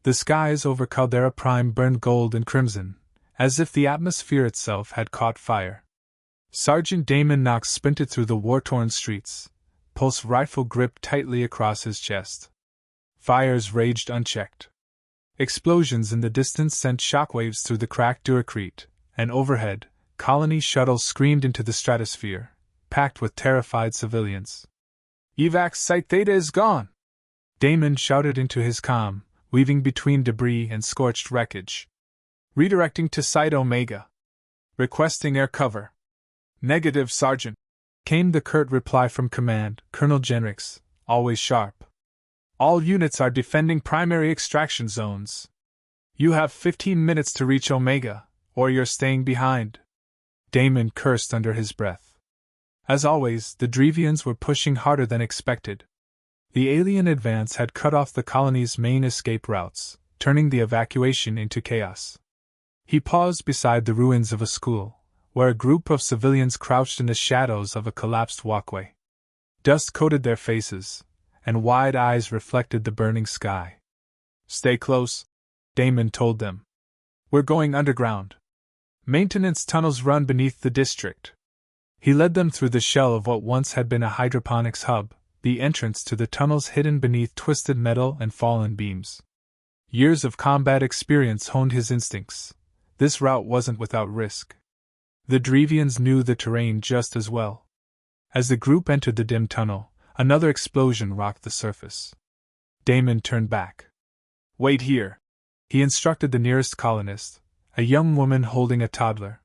The skies over Caldera Prime burned gold and crimson, as if the atmosphere itself had caught fire. Sergeant Damon Knox sprinted through the war-torn streets, pulse rifle gripped tightly across his chest. Fires raged unchecked. Explosions in the distance sent shockwaves through the cracked duracrete, and overhead, colony shuttles screamed into the stratosphere, packed with terrified civilians. "Evac Site Theta is gone!" Damon shouted into his comm, weaving between debris and scorched wreckage. "Redirecting to Site Omega. Requesting air cover." "Negative, Sergeant," came the curt reply from command, Colonel Jenrix, always sharp. "All units are defending primary extraction zones. You have 15 minutes to reach Omega, or you're staying behind." Damon cursed under his breath. As always, the Drevians were pushing harder than expected. The alien advance had cut off the colony's main escape routes, turning the evacuation into chaos. He paused beside the ruins of a school, where a group of civilians crouched in the shadows of a collapsed walkway. Dust coated their faces, and wide eyes reflected the burning sky. "Stay close," Damon told them. "We're going underground. Maintenance tunnels run beneath the district." He led them through the shell of what once had been a hydroponics hub, the entrance to the tunnels hidden beneath twisted metal and fallen beams. Years of combat experience honed his instincts. This route wasn't without risk. The Drevians knew the terrain just as well. As the group entered the dim tunnel, another explosion rocked the surface. Damon turned back. "Wait here," he instructed the nearest colonist, a young woman holding a toddler.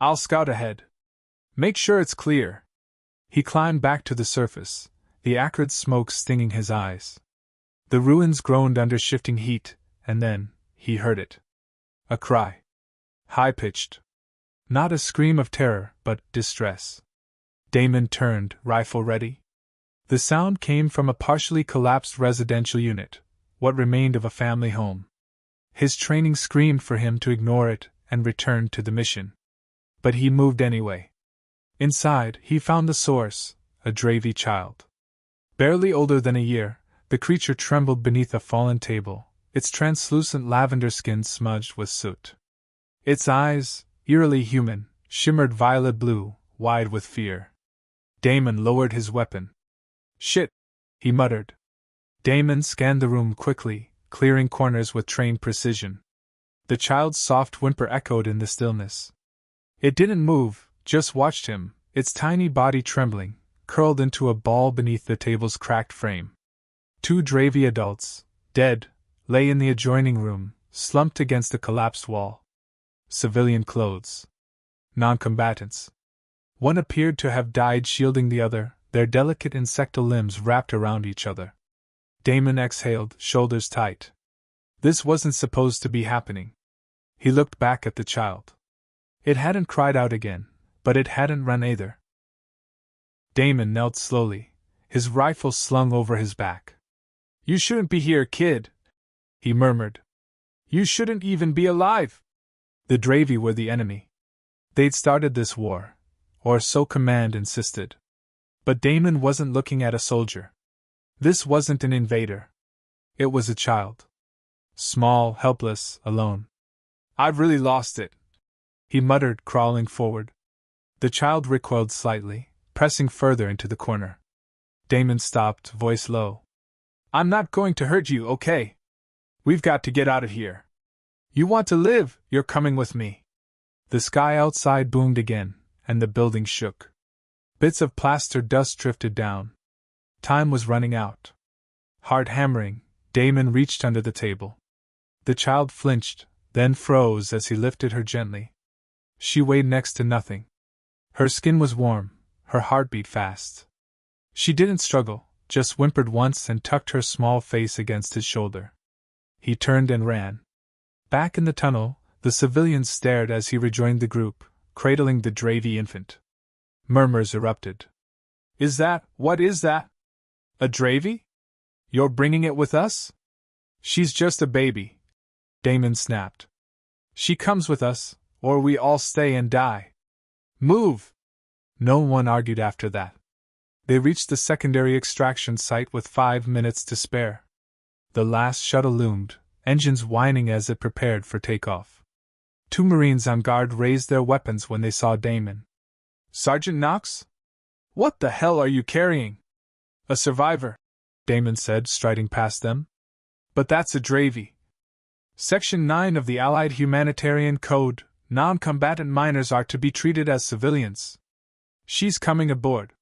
"I'll scout ahead. Make sure it's clear." He climbed back to the surface, the acrid smoke stinging his eyes. The ruins groaned under shifting heat, and then he heard it. A cry. High-pitched. Not a scream of terror, but distress. Damon turned, rifle ready. The sound came from a partially collapsed residential unit, what remained of a family home. His training screamed for him to ignore it and return to the mission. But he moved anyway. Inside, he found the source, a Dravi child. Barely older than a year, the creature trembled beneath a fallen table, its translucent lavender skin smudged with soot. Its eyes, eerily human, shimmered violet blue, wide with fear. Damon lowered his weapon. "Shit," he muttered. Damon scanned the room quickly, clearing corners with trained precision. The child's soft whimper echoed in the stillness. It didn't move, just watched him, its tiny body trembling, curled into a ball beneath the table's cracked frame. 2 Dravi adults, dead, lay in the adjoining room, slumped against a collapsed wall. Civilian clothes. Non-combatants. One appeared to have died shielding the other, their delicate insectal limbs wrapped around each other. Damon exhaled, shoulders tight. This wasn't supposed to be happening. He looked back at the child. It hadn't cried out again, but it hadn't run either. Damon knelt slowly, his rifle slung over his back. "You shouldn't be here, kid," he murmured. "You shouldn't even be alive." The Dravi were the enemy. They'd started this war, or so command insisted. But Damon wasn't looking at a soldier. This wasn't an invader. It was a child. Small, helpless, alone. "I've really lost it," he muttered, crawling forward. The child recoiled slightly, pressing further into the corner. Damon stopped, voice low. "I'm not going to hurt you, okay? We've got to get out of here. You want to live, you're coming with me." The sky outside boomed again, and the building shook. Bits of plaster dust drifted down. Time was running out. Hard hammering, Damon reached under the table. The child flinched, then froze as he lifted her gently. She weighed next to nothing. Her skin was warm, her heart beat fast. She didn't struggle, just whimpered once and tucked her small face against his shoulder. He turned and ran. Back in the tunnel, the civilians stared as he rejoined the group, cradling the Dravi infant. Murmurs erupted. What is that? A Dravi? You're bringing it with us? She's just a baby," Damon snapped. "She comes with us, or we all stay and die. Move!" No one argued after that. They reached the secondary extraction site with 5 minutes to spare. The last shuttle loomed, engines whining as it prepared for takeoff. 2 Marines on guard raised their weapons when they saw Damon. "Sergeant Knox? What the hell are you carrying?" "A survivor," Damon said, striding past them. "But that's a Dravy. Section 9 of the Allied Humanitarian Code, non-combatant minors are to be treated as civilians. She's coming aboard."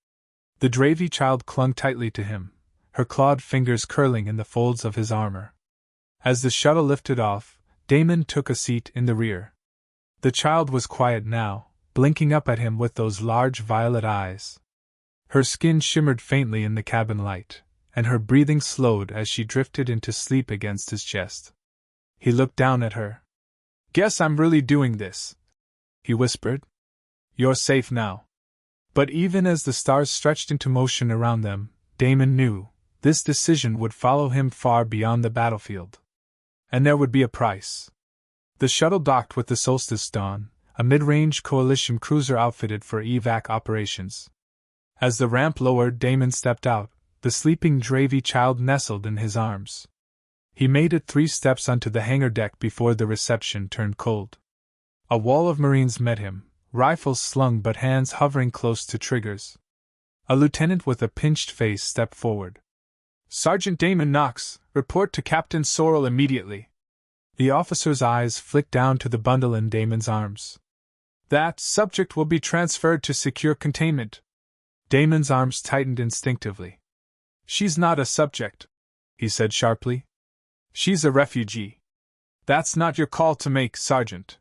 The Dravy child clung tightly to him, her clawed fingers curling in the folds of his armor. As the shuttle lifted off, Damon took a seat in the rear. The child was quiet now, blinking up at him with those large violet eyes. Her skin shimmered faintly in the cabin light, and her breathing slowed as she drifted into sleep against his chest. He looked down at her. "Guess I'm really doing this," he whispered. "You're safe now." But even as the stars stretched into motion around them, Damon knew this decision would follow him far beyond the battlefield. And there would be a price. The shuttle docked with the Solstice Dawn, a mid-range coalition cruiser outfitted for evac operations. As the ramp lowered, Damon stepped out, the sleeping Dravy child nestled in his arms. He made it 3 steps onto the hangar deck before the reception turned cold. A wall of Marines met him, rifles slung but hands hovering close to triggers. A lieutenant with a pinched face stepped forward. "Sergeant Damon Knox, report to Captain Sorrell immediately." The officer's eyes flicked down to the bundle in Damon's arms. "That subject will be transferred to secure containment." Damon's arms tightened instinctively. "She's not a subject," he said sharply. "She's a refugee. That's not your call to make, Sergeant."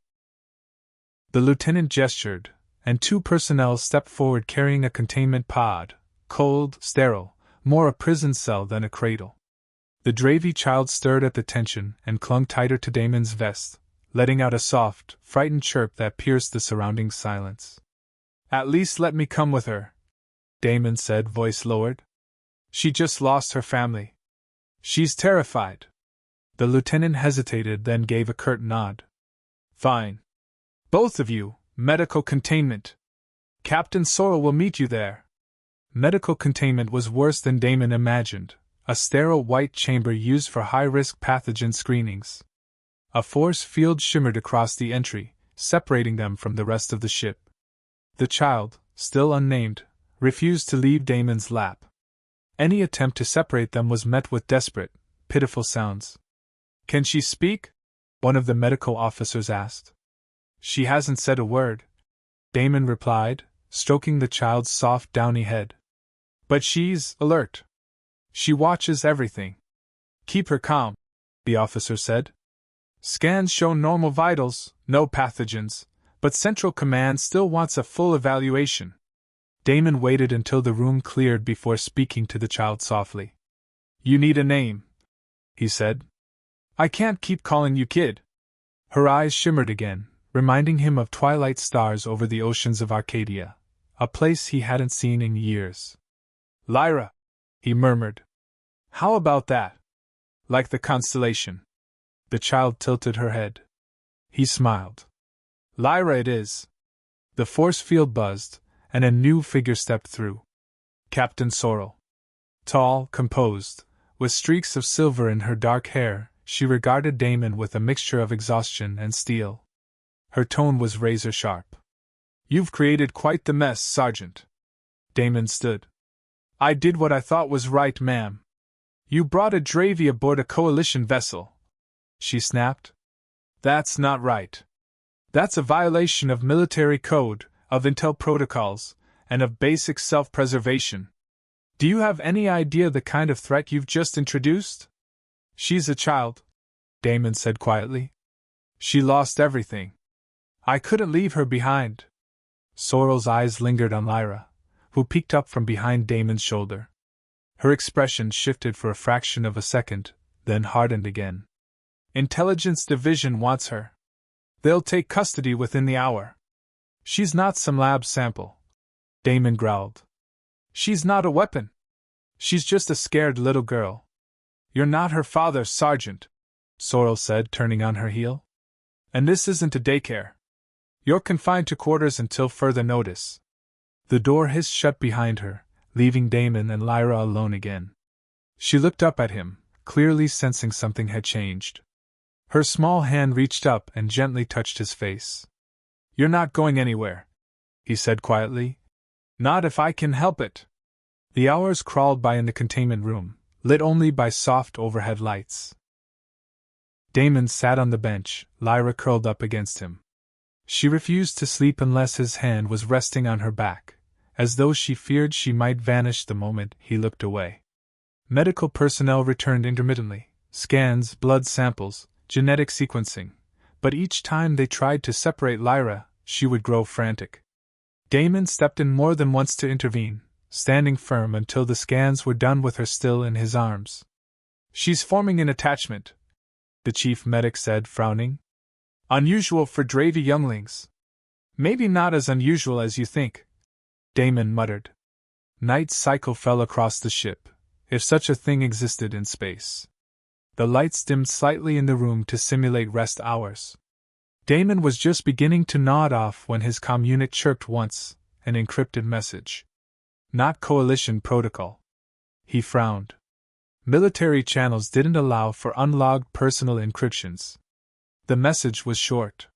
The lieutenant gestured, and 2 personnel stepped forward carrying a containment pod, cold, sterile, more a prison cell than a cradle. The Dravy child stirred at the tension and clung tighter to Damon's vest, letting out a soft, frightened chirp that pierced the surrounding silence. "At least let me come with her," Damon said, voice lowered. "She just lost her family. She's terrified." The lieutenant hesitated, then gave a curt nod. "Fine. Both of you, medical containment. Captain Sorrell will meet you there." Medical containment was worse than Damon imagined, a sterile white chamber used for high-risk pathogen screenings. A force field shimmered across the entry, separating them from the rest of the ship. The child, still unnamed, refused to leave Damon's lap. Any attempt to separate them was met with desperate, pitiful sounds. "Can she speak?" one of the medical officers asked. "She hasn't said a word," Damon replied, stroking the child's soft, downy head. "But she's alert. She watches everything." "Keep her calm," the officer said. "Scans show normal vitals, no pathogens, but Central Command still wants a full evaluation." Damon waited until the room cleared before speaking to the child softly. "You need a name," he said. "I can't keep calling you kid." Her eyes shimmered again, reminding him of twilight stars over the oceans of Arcadia, a place he hadn't seen in years. "Lyra," he murmured. "How about that? Like the constellation." The child tilted her head. He smiled. "Lyra it is." The force field buzzed, and a new figure stepped through. Captain Sorrell. Tall, composed, with streaks of silver in her dark hair, she regarded Damon with a mixture of exhaustion and steel. Her tone was razor-sharp. "You've created quite the mess, Sergeant." Damon stood. "I did what I thought was right, ma'am." "You brought a Dravy aboard a coalition vessel," she snapped. "That's not right. That's a violation of military code, of intel protocols, and of basic self-preservation. Do you have any idea the kind of threat you've just introduced?" "She's a child," Damon said quietly. "She lost everything. I couldn't leave her behind." Sorrell's eyes lingered on Lyra, who peeked up from behind Damon's shoulder. Her expression shifted for a fraction of a second, then hardened again. "Intelligence Division wants her. They'll take custody within the hour." "She's not some lab sample," Damon growled. "She's not a weapon. She's just a scared little girl." "You're not her father, Sergeant," Sorrell said, turning on her heel. "And this isn't a daycare. You're confined to quarters until further notice." The door hissed shut behind her, leaving Damon and Lyra alone again. She looked up at him, clearly sensing something had changed. Her small hand reached up and gently touched his face. "You're not going anywhere," he said quietly. "Not if I can help it." The hours crawled by in the containment room, lit only by soft overhead lights. Damon sat on the bench, Lyra curled up against him. She refused to sleep unless his hand was resting on her back, as though she feared she might vanish the moment he looked away. Medical personnel returned intermittently, scans, blood samples, genetic sequencing, but each time they tried to separate Lyra, she would grow frantic. Damon stepped in more than once to intervene, standing firm until the scans were done with her still in his arms. "She's forming an attachment," the chief medic said, frowning. "Unusual for Dravy younglings." "Maybe not as unusual as you think," Damon muttered. Night cycle fell across the ship, if such a thing existed in space. The lights dimmed slightly in the room to simulate rest hours. Damon was just beginning to nod off when his comm unit chirped once, an encrypted message. Not Coalition protocol. He frowned. Military channels didn't allow for unlogged personal encryptions. The message was short.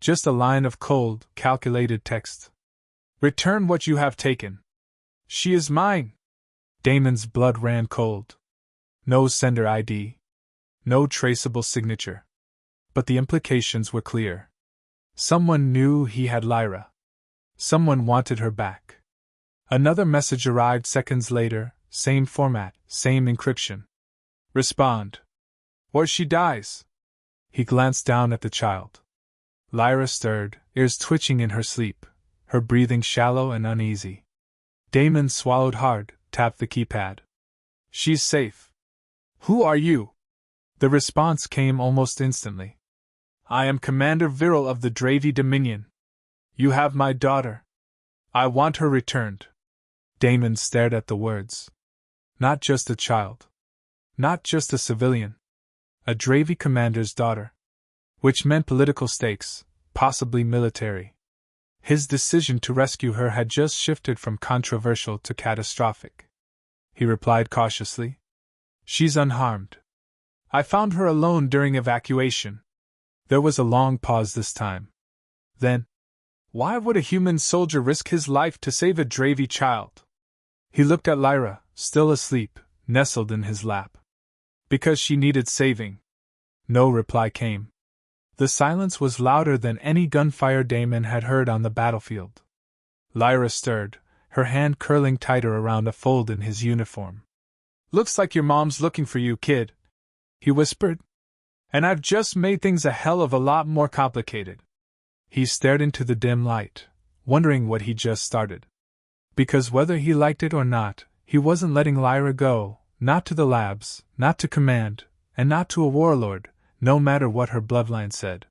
Just a line of cold, calculated text. "Return what you have taken. She is mine." Damon's blood ran cold. No sender ID. No traceable signature. But the implications were clear. Someone knew he had Lyra. Someone wanted her back. Another message arrived seconds later, same format, same encryption. "Respond, or she dies." He glanced down at the child. Lyra stirred, ears twitching in her sleep, her breathing shallow and uneasy. Damon swallowed hard, tapped the keypad. "She's safe." "Who are you?" The response came almost instantly. "I am Commander Viral of the Dravy Dominion. You have my daughter. I want her returned." Damon stared at the words. Not just a child. Not just a civilian. A Dravy commander's daughter. Which meant political stakes, possibly military. His decision to rescue her had just shifted from controversial to catastrophic. He replied cautiously. "She's unharmed. I found her alone during evacuation." There was a long pause this time. Then, "Why would a human soldier risk his life to save a Dravy child?" He looked at Lyra, still asleep, nestled in his lap. "Because she needed saving." No reply came. The silence was louder than any gunfire Damon had heard on the battlefield. Lyra stirred, her hand curling tighter around a fold in his uniform. "Looks like your mom's looking for you, kid," he whispered. "And I've just made things a hell of a lot more complicated." He stared into the dim light, wondering what he just started. Because whether he liked it or not, he wasn't letting Lyra go, not to the labs, not to command, and not to a warlord, no matter what her bloodline said.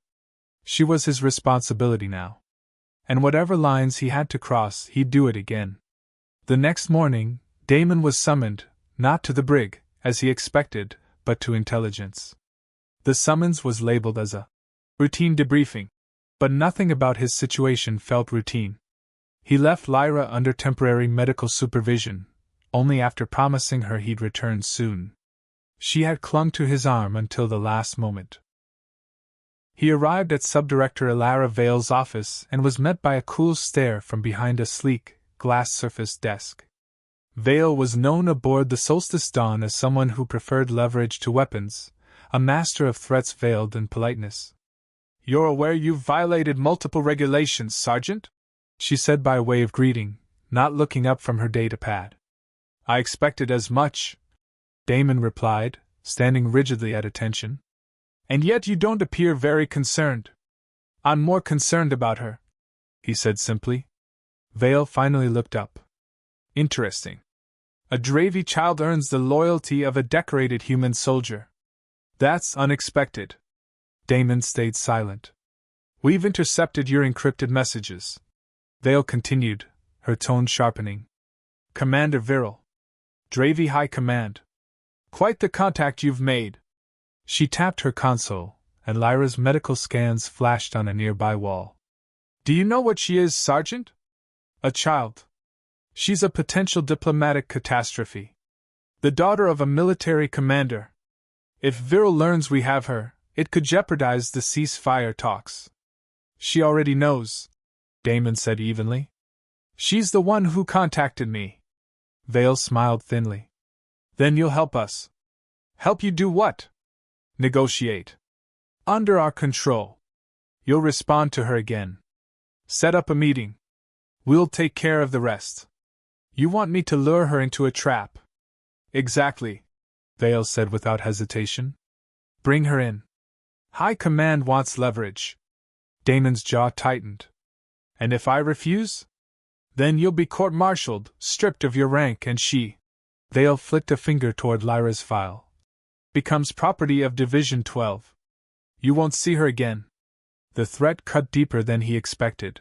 She was his responsibility now. And whatever lines he had to cross, he'd do it again. The next morning, Damon was summoned, not to the brig, as he expected, but to intelligence. The summons was labeled as a routine debriefing, but nothing about his situation felt routine. He left Lyra under temporary medical supervision, only after promising her he'd return soon. She had clung to his arm until the last moment. He arrived at Subdirector Elara Vale's office and was met by a cool stare from behind a sleek, glass-surfaced desk. Vale was known aboard the Solstice Dawn as someone who preferred leverage to weapons, a master of threats veiled in politeness. "You're aware you've violated multiple regulations, Sergeant?" she said by way of greeting, not looking up from her data pad. "I expected as much," Damon replied, standing rigidly at attention. "And yet you don't appear very concerned." "I'm more concerned about her," he said simply. Vale finally looked up. "Interesting. A Dravy child earns the loyalty of a decorated human soldier. That's unexpected." Damon stayed silent. "We've intercepted your encrypted messages," Vale continued, her tone sharpening. "Commander Viral. Dravy High Command. Quite the contact you've made." She tapped her console, and Lyra's medical scans flashed on a nearby wall. "Do you know what she is, Sergeant?" "A child. She's a potential diplomatic catastrophe. The daughter of a military commander. If Viral learns we have her, It could jeopardize the ceasefire talks. She already knows, Damon said evenly. She's the one who contacted me. Vale smiled thinly. Then you'll help us. Help you do what? Negotiate. Under our control. You'll respond to her again. Set up a meeting. We'll take care of the rest. You want me to lure her into a trap? Exactly, Vale said without hesitation. Bring her in. High Command wants leverage. Damon's jaw tightened. And if I refuse? Then you'll be court-martialed, stripped of your rank, and she, Vale flicked a finger toward Lyra's file, becomes property of Division 12. You won't see her again. The threat cut deeper than he expected.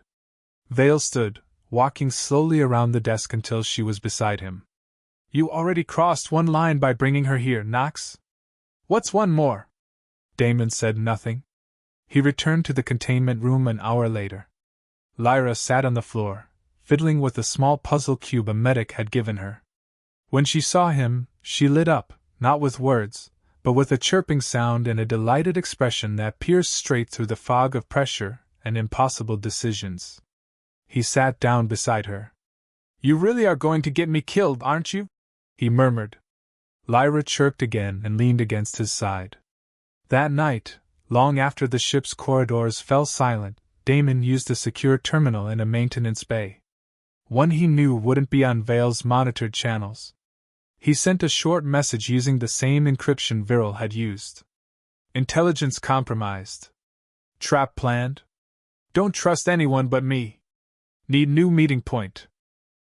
Vale stood, walking slowly around the desk until she was beside him. You already crossed one line by bringing her here, Knox. What's one more? Damon said nothing. He returned to the containment room an hour later. Lyra sat on the floor, fiddling with a small puzzle cube a medic had given her. When she saw him, she lit up, not with words, but with a chirping sound and a delighted expression that pierced straight through the fog of pressure and impossible decisions. He sat down beside her. You really are going to get me killed, aren't you? He murmured. Lyra chirped again and leaned against his side. That night, long after the ship's corridors fell silent, Damon used a secure terminal in a maintenance bay. One he knew wouldn't be on Vale's monitored channels. He sent a short message using the same encryption Viral had used. Intelligence compromised. Trap planned. Don't trust anyone but me. Need new meeting point.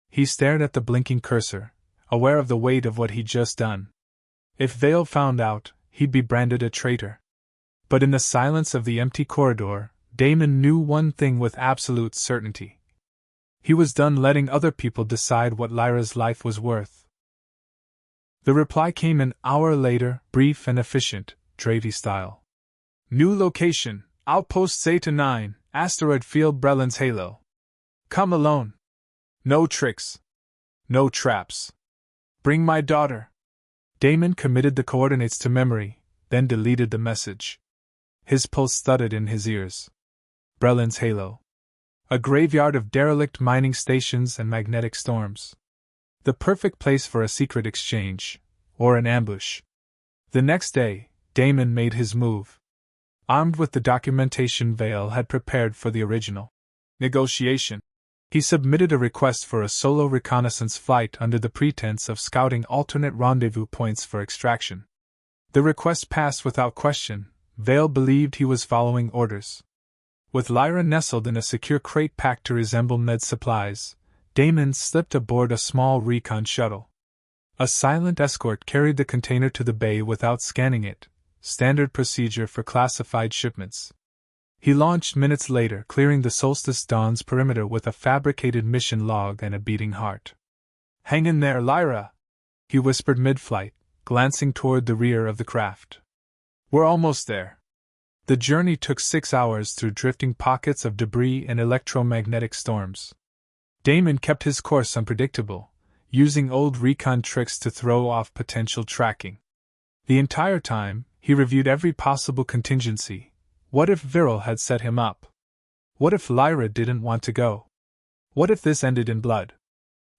He stared at the blinking cursor, aware of the weight of what he'd just done. If Vale found out, he'd be branded a traitor. But in the silence of the empty corridor, Damon knew one thing with absolute certainty. He was done letting other people decide what Lyra's life was worth. The reply came an hour later, brief and efficient, Dravy style. New location, Outpost Zeta 9, Asteroid Field Breland's Halo. Come alone. No tricks. No traps. Bring my daughter. Damon committed the coordinates to memory, then deleted the message. His pulse thudded in his ears. Breland's Halo. A graveyard of derelict mining stations and magnetic storms. The perfect place for a secret exchange, or an ambush. The next day, Damon made his move. Armed with the documentation Vale had prepared for the original negotiation, he submitted a request for a solo reconnaissance flight under the pretense of scouting alternate rendezvous points for extraction. The request passed without question. Vale believed he was following orders. With Lyra nestled in a secure crate packed to resemble med supplies, Damon slipped aboard a small recon shuttle. A silent escort carried the container to the bay without scanning it, standard procedure for classified shipments. He launched minutes later, clearing the Solstice Dawn's perimeter with a fabricated mission log and a beating heart. Hang in there, Lyra, he whispered mid-flight, glancing toward the rear of the craft. We're almost there. The journey took 6 hours through drifting pockets of debris and electromagnetic storms. Damon kept his course unpredictable, using old recon tricks to throw off potential tracking. The entire time, he reviewed every possible contingency. What if Viral had set him up? What if Lyra didn't want to go? What if this ended in blood?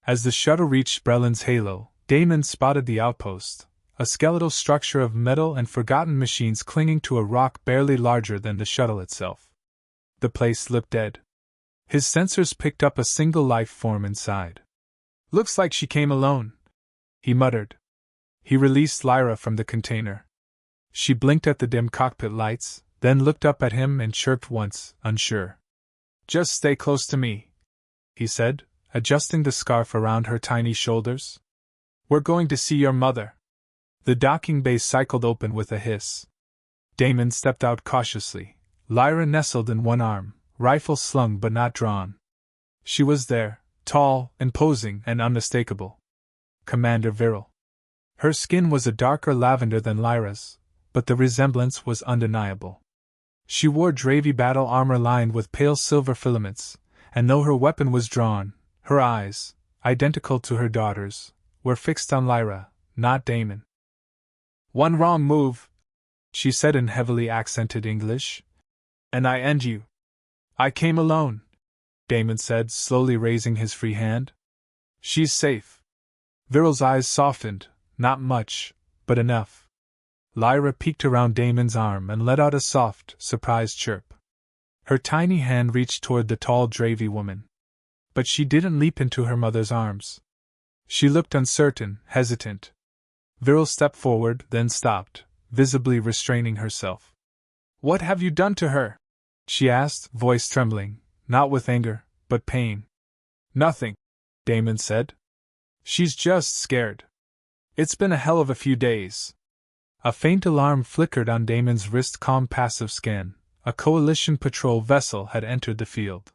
As the shuttle reached Breland's Halo, Damon spotted the outpost, a skeletal structure of metal and forgotten machines clinging to a rock barely larger than the shuttle itself. The place looked dead. His sensors picked up a single life form inside. Looks like she came alone, he muttered. He released Lyra from the container. She blinked at the dim cockpit lights, then looked up at him and chirped once, unsure. Just stay close to me, he said, adjusting the scarf around her tiny shoulders. We're going to see your mother. The docking bay cycled open with a hiss. Damon stepped out cautiously, Lyra nestled in one arm, rifle slung but not drawn. She was there, tall, imposing, and unmistakable. Commander Viral. Her skin was a darker lavender than Lyra's, but the resemblance was undeniable. She wore Dravy battle armor lined with pale silver filaments, and though her weapon was drawn, her eyes, identical to her daughter's, were fixed on Lyra, not Damon. One wrong move, she said in heavily accented English. And I and you. I came alone, Damon said, slowly raising his free hand. She's safe. Viral's eyes softened, not much, but enough. Lyra peeked around Damon's arm and let out a soft, surprised chirp. Her tiny hand reached toward the tall Dravy woman. But she didn't leap into her mother's arms. She looked uncertain, hesitant. Viral stepped forward, then stopped, visibly restraining herself. What have you done to her? She asked, voice trembling, not with anger, but pain. Nothing, Damon said. She's just scared. It's been a hell of a few days. A faint alarm flickered on Damon's wrist calm passive scan. A Coalition patrol vessel had entered the field.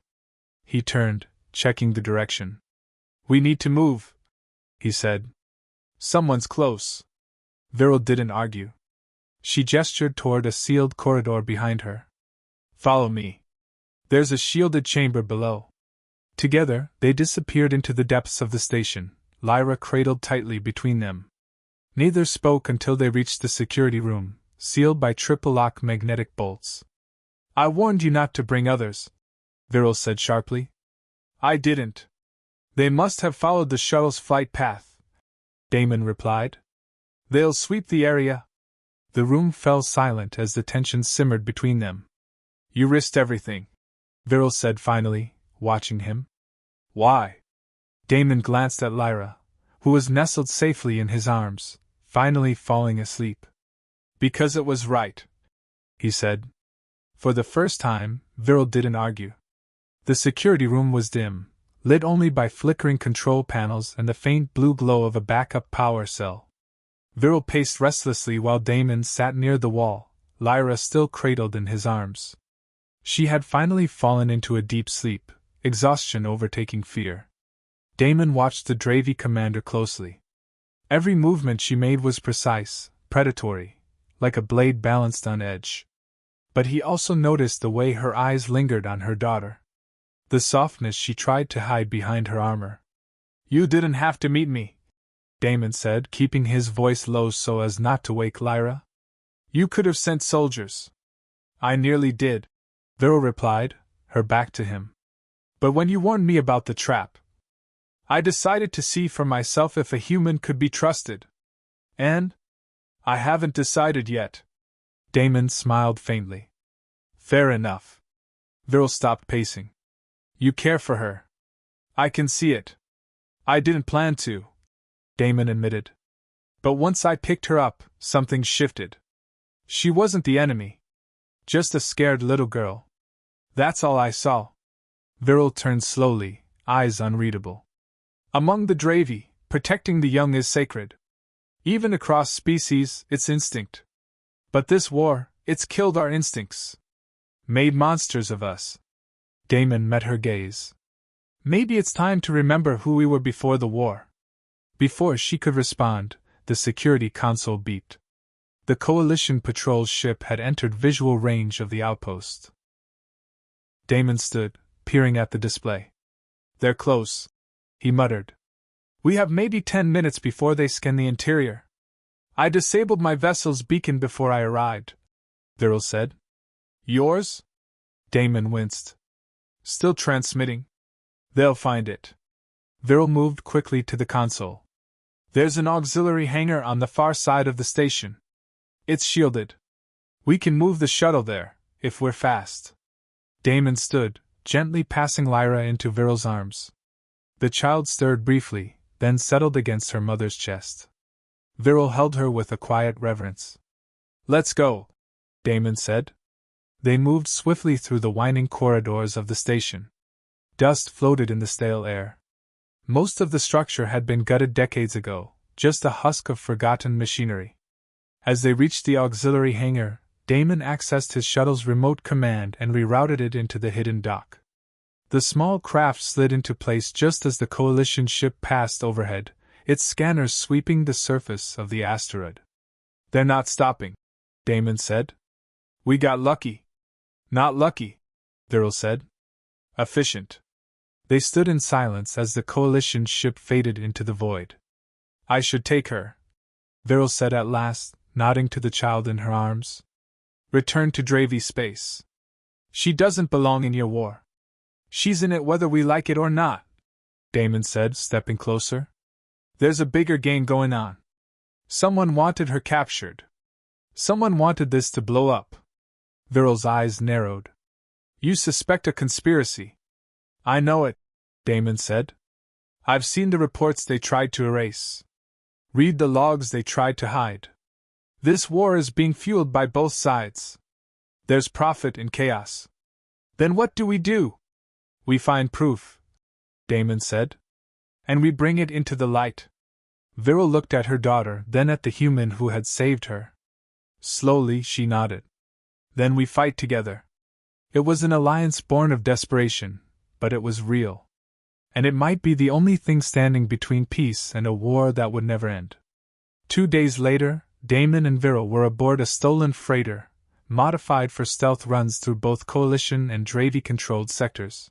He turned, checking the direction. We need to move, he said. Someone's close. Viral didn't argue. She gestured toward a sealed corridor behind her. Follow me. There's a shielded chamber below. Together, they disappeared into the depths of the station, Lyra cradled tightly between them. Neither spoke until they reached the security room, sealed by triple-lock magnetic bolts. I warned you not to bring others, Viral said sharply. I didn't. They must have followed the shuttle's flight path, Damon replied. They'll sweep the area. The room fell silent as the tension simmered between them. You risked everything, Viral said finally, watching him. Why? Damon glanced at Lyra, who was nestled safely in his arms, finally falling asleep. Because it was right, he said. For the first time, Viral didn't argue. The security room was dim, lit only by flickering control panels and the faint blue glow of a backup power cell. Viral paced restlessly while Damon sat near the wall, Lyra still cradled in his arms. She had finally fallen into a deep sleep, exhaustion overtaking fear. Damon watched the Dravy commander closely. Every movement she made was precise, predatory, like a blade balanced on edge. But he also noticed the way her eyes lingered on her daughter. The softness she tried to hide behind her armor. You didn't have to meet me, Damon said, keeping his voice low so as not to wake Lyra. You could have sent soldiers. I nearly did, Viral replied, her back to him. But when you warned me about the trap, I decided to see for myself if a human could be trusted. And? I haven't decided yet. Damon smiled faintly. Fair enough. Viral stopped pacing. You care for her. I can see it. I didn't plan to, Damon admitted. But once I picked her up, something shifted. She wasn't the enemy. Just a scared little girl. That's all I saw. Viral turned slowly, eyes unreadable. Among the Dravy, protecting the young is sacred. Even across species, it's instinct. But this war, it's killed our instincts. Made monsters of us. Damon met her gaze. Maybe it's time to remember who we were before the war. Before she could respond, the security console beeped. The Coalition patrol ship had entered visual range of the outpost. Damon stood, peering at the display. They're close, he muttered. We have maybe 10 minutes before they scan the interior. I disabled my vessel's beacon before I arrived, Viral said. Yours? Damon winced. Still transmitting. They'll find it. Viral moved quickly to the console. There's an auxiliary hangar on the far side of the station. It's shielded. We can move the shuttle there, if we're fast. Damon stood, gently passing Lyra into Viral's arms. The child stirred briefly, then settled against her mother's chest. Viral held her with a quiet reverence. Let's go, Damon said. They moved swiftly through the winding corridors of the station. Dust floated in the stale air. Most of the structure had been gutted decades ago, just a husk of forgotten machinery. As they reached the auxiliary hangar, Damon accessed his shuttle's remote command and rerouted it into the hidden dock. The small craft slid into place just as the Coalition ship passed overhead, its scanners sweeping the surface of the asteroid. They're not stopping, Damon said. We got lucky. Not lucky, Viral said. Efficient. They stood in silence as the Coalition ship faded into the void. I should take her, Viral said at last, nodding to the child in her arms. Return to Dravy space. She doesn't belong in your war. She's in it whether we like it or not, Damon said, stepping closer. There's a bigger game going on. Someone wanted her captured. Someone wanted this to blow up. Viral's eyes narrowed. You suspect a conspiracy. I know it, Damon said. I've seen the reports they tried to erase. Read the logs they tried to hide. This war is being fueled by both sides. There's profit in chaos. Then what do? We find proof, Damon said. And we bring it into the light. Viral looked at her daughter, then at the human who had saved her. Slowly, she nodded. Then we fight together. It was an alliance born of desperation, but it was real. And it might be the only thing standing between peace and a war that would never end. 2 days later, Damon and Viral were aboard a stolen freighter, modified for stealth runs through both Coalition and Dravy-controlled sectors.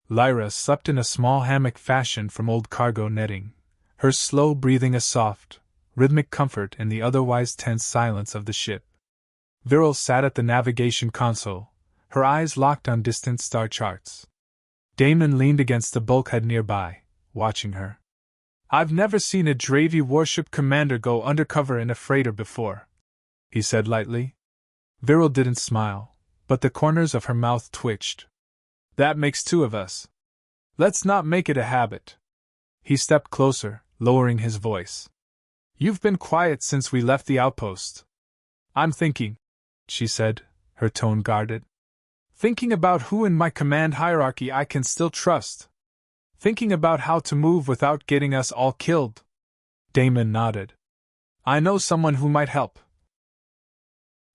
Lyra slept in a small hammock fashioned from old cargo netting, her slow breathing a soft, rhythmic comfort in the otherwise tense silence of the ship. Viral sat at the navigation console, her eyes locked on distant star charts. Damon leaned against the bulkhead nearby, watching her. I've never seen a Dravy warship commander go undercover in a freighter before, he said lightly. Viral didn't smile, but the corners of her mouth twitched. That makes 2 of us. Let's not make it a habit. He stepped closer, lowering his voice. You've been quiet since we left the outpost. I'm thinking, she said, her tone guarded. Thinking about who in my command hierarchy I can still trust. Thinking about how to move without getting us all killed. Damon nodded. I know someone who might help.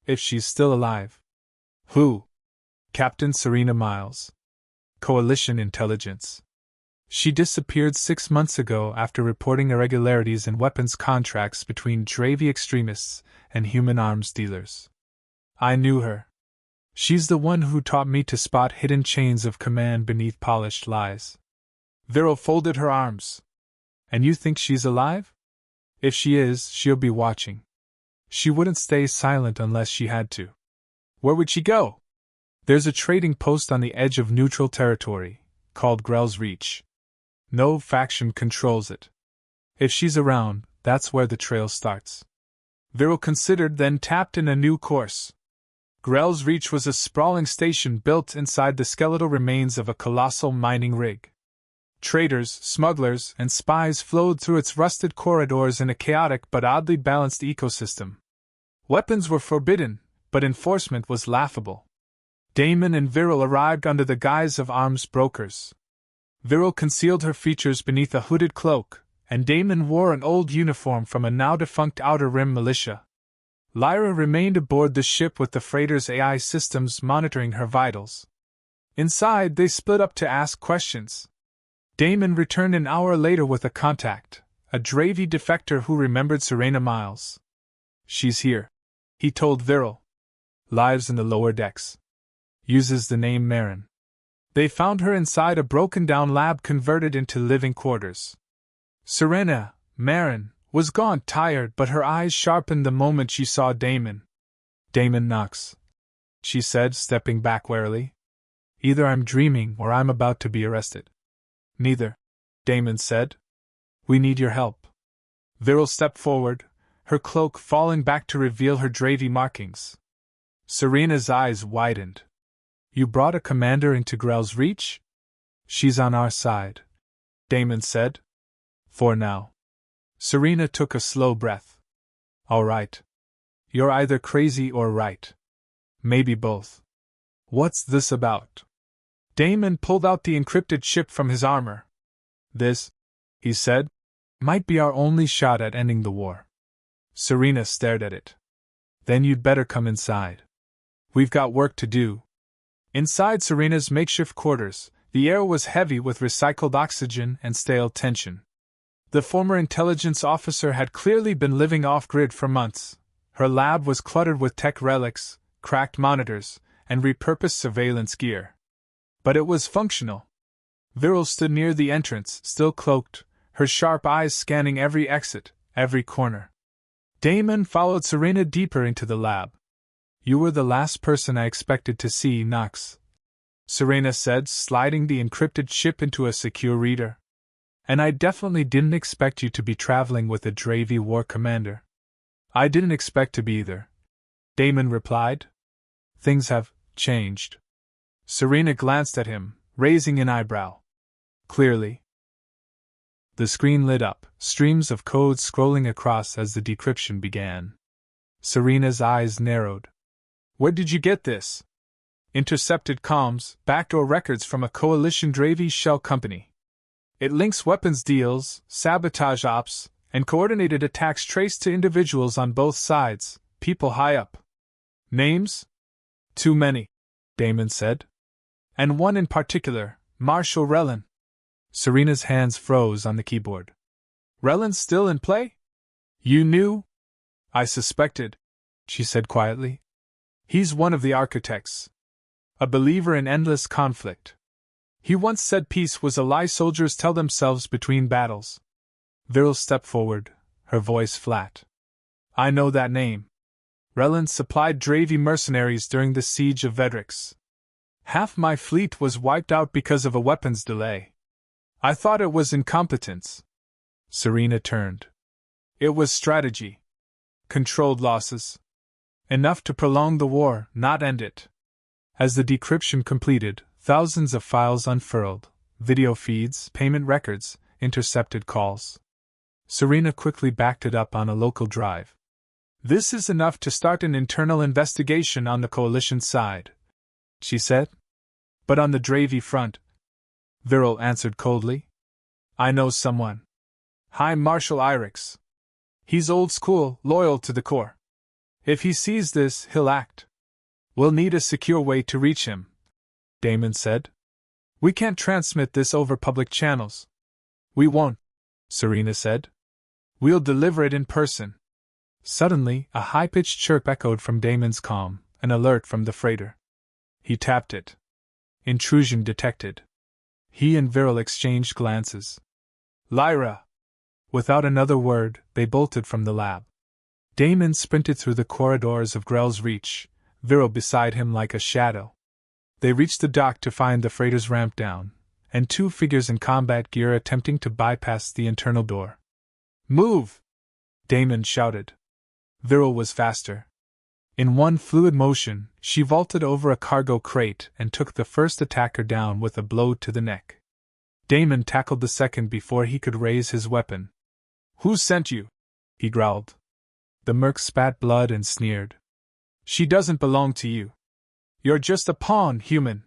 If she's still alive. Who? Captain Serena Miles. Coalition Intelligence. She disappeared 6 months ago after reporting irregularities in weapons contracts between Dravy extremists and human arms dealers. I knew her. She's the one who taught me to spot hidden chains of command beneath polished lies. Viral folded her arms. And you think she's alive? If she is, she'll be watching. She wouldn't stay silent unless she had to. Where would she go? There's a trading post on the edge of neutral territory, called Grell's Reach. No faction controls it. If she's around, that's where the trail starts. Viral considered, then tapped in a new course. Grell's Reach was a sprawling station built inside the skeletal remains of a colossal mining rig. Traders, smugglers, and spies flowed through its rusted corridors in a chaotic but oddly balanced ecosystem. Weapons were forbidden, but enforcement was laughable. Damon and Viral arrived under the guise of arms brokers. Viral concealed her features beneath a hooded cloak, and Damon wore an old uniform from a now-defunct Outer Rim militia. Lyra remained aboard the ship with the freighter's AI systems monitoring her vitals. Inside, they split up to ask questions. Damon returned an hour later with a contact, a Dravy defector who remembered Serena Miles. She's here, he told Viral. Lives in the lower decks. Uses the name Marin. They found her inside a broken-down lab converted into living quarters. Serena, Marin, was gaunt, tired, but her eyes sharpened the moment she saw Damon. Damon Knox, she said, stepping back warily. Either I'm dreaming or I'm about to be arrested. Neither, Damon said. We need your help. Viral stepped forward, her cloak falling back to reveal her Dravy markings. Serena's eyes widened. You brought a commander into Grell's Reach? She's on our side, Damon said. For now. Serena took a slow breath. All right. You're either crazy or right. Maybe both. What's this about? Damon pulled out the encrypted chip from his armor. This, he said, might be our only shot at ending the war. Serena stared at it. Then you'd better come inside. We've got work to do. Inside Serena's makeshift quarters, the air was heavy with recycled oxygen and stale tension. The former intelligence officer had clearly been living off-grid for months. Her lab was cluttered with tech relics, cracked monitors, and repurposed surveillance gear. But it was functional. Viral stood near the entrance, still cloaked, her sharp eyes scanning every exit, every corner. Damon followed Serena deeper into the lab. You were the last person I expected to see, Knox, Serena said, sliding the encrypted chip into a secure reader. And I definitely didn't expect you to be traveling with a Dravy war commander. I didn't expect to be either, Damon replied. Things have changed. Serena glanced at him, raising an eyebrow. Clearly. The screen lit up, streams of code scrolling across as the decryption began. Serena's eyes narrowed. Where did you get this? Intercepted comms, backdoor records from a coalition Dravy shell company. It links weapons deals, sabotage ops, and coordinated attacks traced to individuals on both sides, people high up. Names? Too many, Damon said. And one in particular, Marshal Relin. Serena's hands froze on the keyboard. Relin's still in play? You knew? I suspected, she said quietly. He's one of the architects. A believer in endless conflict. He once said peace was a lie soldiers tell themselves between battles. Viral stepped forward, her voice flat. I know that name. Relin supplied Dravy mercenaries during the siege of Vedrix. Half my fleet was wiped out because of a weapons delay. I thought it was incompetence. Serena turned. It was strategy. Controlled losses. Enough to prolong the war, not end it. As the decryption completed, thousands of files unfurled, video feeds, payment records, intercepted calls. Serena quickly backed it up on a local drive. This is enough to start an internal investigation on the coalition side, she said. But on the Dravy front, Viral answered coldly. I know someone. High Marshal Irix. He's old school, loyal to the core. If he sees this, he'll act. We'll need a secure way to reach him, Damon said. We can't transmit this over public channels. We won't, Serena said. We'll deliver it in person. Suddenly, a high-pitched chirp echoed from Damon's comm, an alert from the freighter. He tapped it. Intrusion detected. He and Viral exchanged glances. Lyra! Without another word, they bolted from the lab. Damon sprinted through the corridors of Grell's Reach, Viral beside him like a shadow. They reached the dock to find the freighter's ramp down, and two figures in combat gear attempting to bypass the internal door. Move! Damon shouted. Viral was faster. In one fluid motion, she vaulted over a cargo crate and took the first attacker down with a blow to the neck. Damon tackled the second before he could raise his weapon. Who sent you? He growled. The merc spat blood and sneered. She doesn't belong to you. You're just a pawn, human.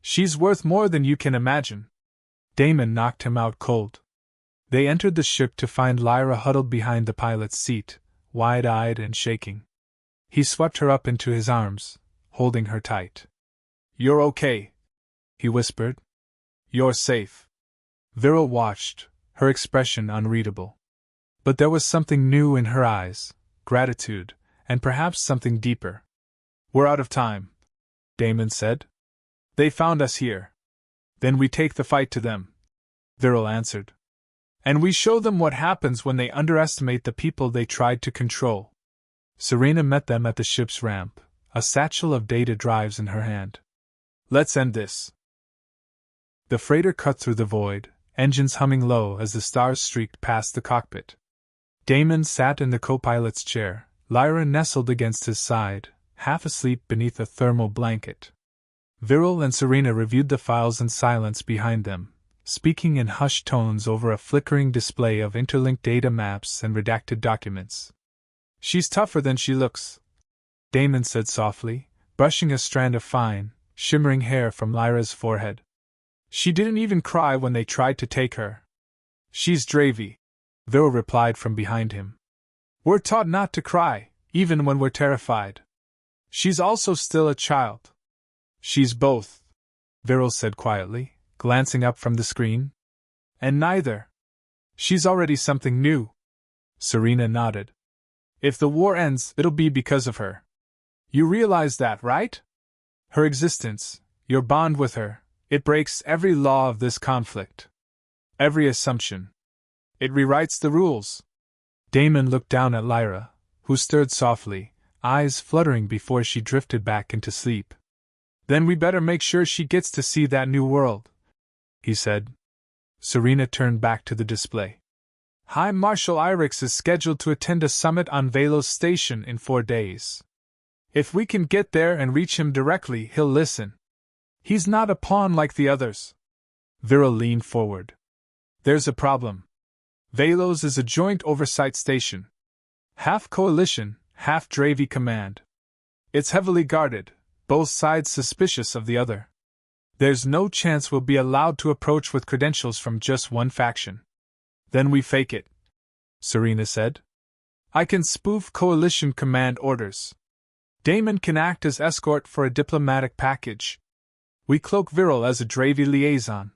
She's worth more than you can imagine. Damon knocked him out cold. They entered the ship to find Lyra huddled behind the pilot's seat, wide-eyed and shaking. He swept her up into his arms, holding her tight. You're okay, he whispered. You're safe. Viral watched, her expression unreadable. But there was something new in her eyes, gratitude, and perhaps something deeper. We're out of time, Damon said. They found us here. Then we take the fight to them, Viral answered. And we show them what happens when they underestimate the people they tried to control. Serena met them at the ship's ramp, a satchel of data drives in her hand. Let's end this. The freighter cut through the void, engines humming low as the stars streaked past the cockpit. Damon sat in the co-pilot's chair, Lyra nestled against his side, half asleep beneath a thermal blanket. Viral and Serena reviewed the files in silence behind them, speaking in hushed tones over a flickering display of interlinked data maps and redacted documents. She's tougher than she looks, Damon said softly, brushing a strand of fine, shimmering hair from Lyra's forehead. She didn't even cry when they tried to take her. She's Dravy, Viral replied from behind him. We're taught not to cry, even when we're terrified. She's also still a child. She's both, Viral said quietly, glancing up from the screen. And neither. She's already something new. Serena nodded. If the war ends, it'll be because of her. You realize that, right? Her existence, your bond with her, it breaks every law of this conflict. Every assumption. It rewrites the rules. Damon looked down at Lyra, who stirred softly, eyes fluttering before she drifted back into sleep. "Then we better make sure she gets to see that new world," he said. Serena turned back to the display. "High Marshal Irix is scheduled to attend a summit on Velos Station in 4 days. If we can get there and reach him directly, he'll listen. He's not a pawn like the others." Viral leaned forward. "There's a problem. Velos is a joint oversight station. Half Coalition, half Dravi Command. It's heavily guarded, both sides suspicious of the other. There's no chance we'll be allowed to approach with credentials from just one faction." "Then we fake it," Serena said. "I can spoof Coalition Command orders. Damon can act as escort for a diplomatic package. We cloak Viral as a Dravi liaison.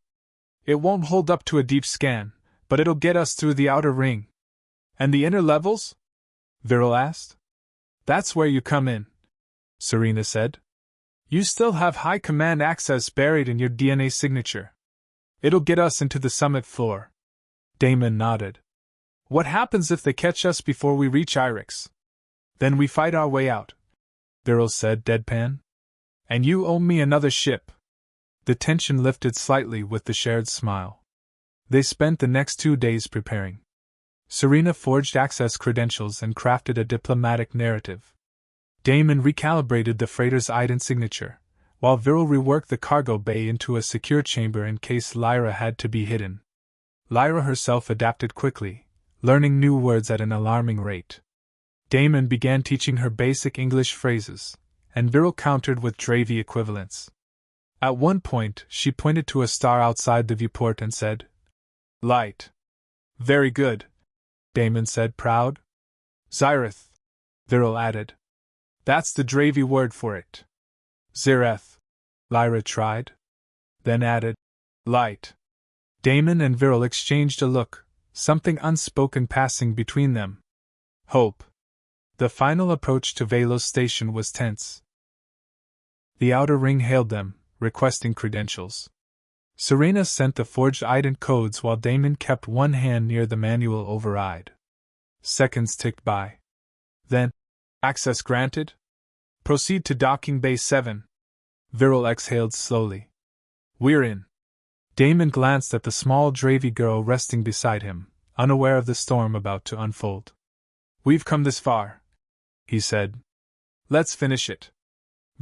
It won't hold up to a deep scan, but it'll get us through the outer ring." "And the inner levels?" Viral asked. "That's where you come in," Serena said. "You still have high command access buried in your DNA signature. It'll get us into the summit floor." Damon nodded. "What happens if they catch us before we reach Irix?" "Then we fight our way out," Viral said deadpan. "And you owe me another ship." The tension lifted slightly with the shared smile. They spent the next 2 days preparing. Serena forged access credentials and crafted a diplomatic narrative. Damon recalibrated the freighter's ident signature, while Viral reworked the cargo bay into a secure chamber in case Lyra had to be hidden. Lyra herself adapted quickly, learning new words at an alarming rate. Damon began teaching her basic English phrases, and Viral countered with Dravi equivalents. At one point, she pointed to a star outside the viewport and said, "Light." "Very good," Damon said, proud. "Zyrith," Viral added. "That's the Dravi word for it." "Zireth," Lyra tried. Then added, "Light." Damon and Viral exchanged a look, something unspoken passing between them. Hope. The final approach to Velos Station was tense. The outer ring hailed them, requesting credentials. Serena sent the forged ident codes while Damon kept one hand near the manual override. Seconds ticked by. Then, "Access granted? Proceed to docking bay 7. Viral exhaled slowly. "We're in." Damon glanced at the small Dravi girl resting beside him, unaware of the storm about to unfold. "We've come this far," he said. "Let's finish it."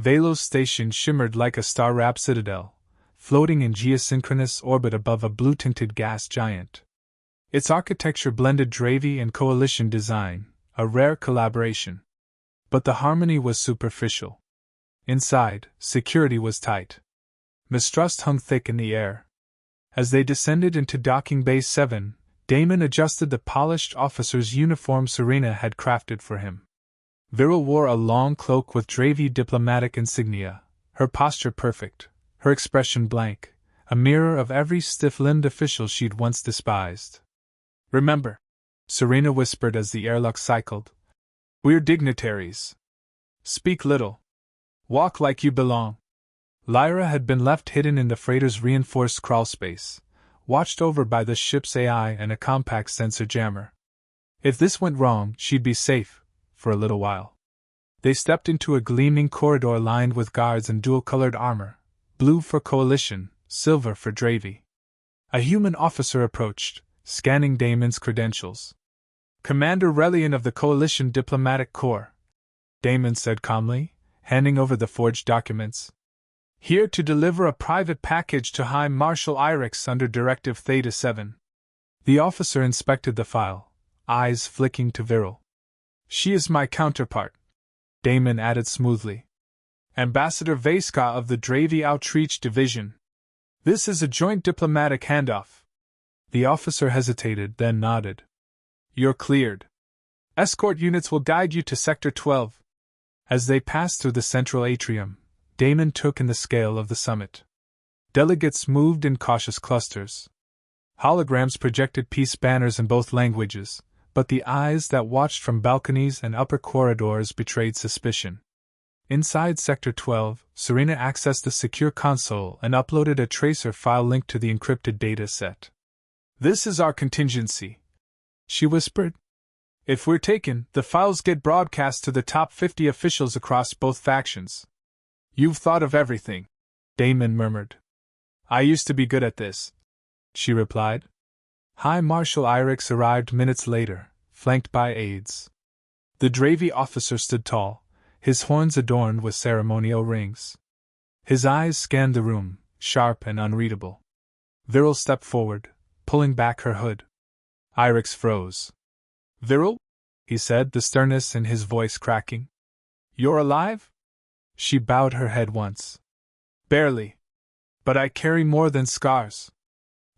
Velos Station shimmered like a star-wrapped citadel, floating in geosynchronous orbit above a blue-tinted gas giant. Its architecture blended Dravi and Coalition design, a rare collaboration. But the harmony was superficial. Inside, security was tight. Mistrust hung thick in the air. As they descended into docking bay 7, Damon adjusted the polished officer's uniform Serena had crafted for him. Viral wore a long cloak with Dravi diplomatic insignia, her posture perfect, her expression blank, a mirror of every stiff-limbed official she'd once despised. "Remember," Serena whispered as the airlock cycled, "we're dignitaries. Speak little. Walk like you belong." Lyra had been left hidden in the freighter's reinforced crawlspace, watched over by the ship's AI and a compact sensor jammer. If this went wrong, she'd be safe, for a little while. They stepped into a gleaming corridor lined with guards in dual-colored armor, blue for Coalition, silver for Dravi. A human officer approached, scanning Damon's credentials. "Commander Relian of the Coalition Diplomatic Corps," Damon said calmly, handing over the forged documents. "Here to deliver a private package to High Marshal Irix under Directive Theta 7. The officer inspected the file, eyes flicking to Viral. "She is my counterpart," Damon added smoothly. "Ambassador Veska of the Dravi Outreach Division. This is a joint diplomatic handoff." The officer hesitated, then nodded. "You're cleared. Escort units will guide you to Sector 12. As they passed through the central atrium, Damon took in the scale of the summit. Delegates moved in cautious clusters. Holograms projected peace banners in both languages, but the eyes that watched from balconies and upper corridors betrayed suspicion. Inside Sector 12, Serena accessed the secure console and uploaded a tracer file linked to the encrypted data set. "This is our contingency," she whispered. If we're taken, the files get broadcast to the top 50 officials across both factions. You've thought of everything, Damon murmured. I used to be good at this, she replied. High Marshal Irix arrived minutes later, flanked by aides. The Dravy officer stood tall, his horns adorned with ceremonial rings. His eyes scanned the room, sharp and unreadable. Viryl stepped forward, pulling back her hood. Irix froze. Viryl? He said, the sternness in his voice cracking. You're alive? She bowed her head once. Barely. But I carry more than scars.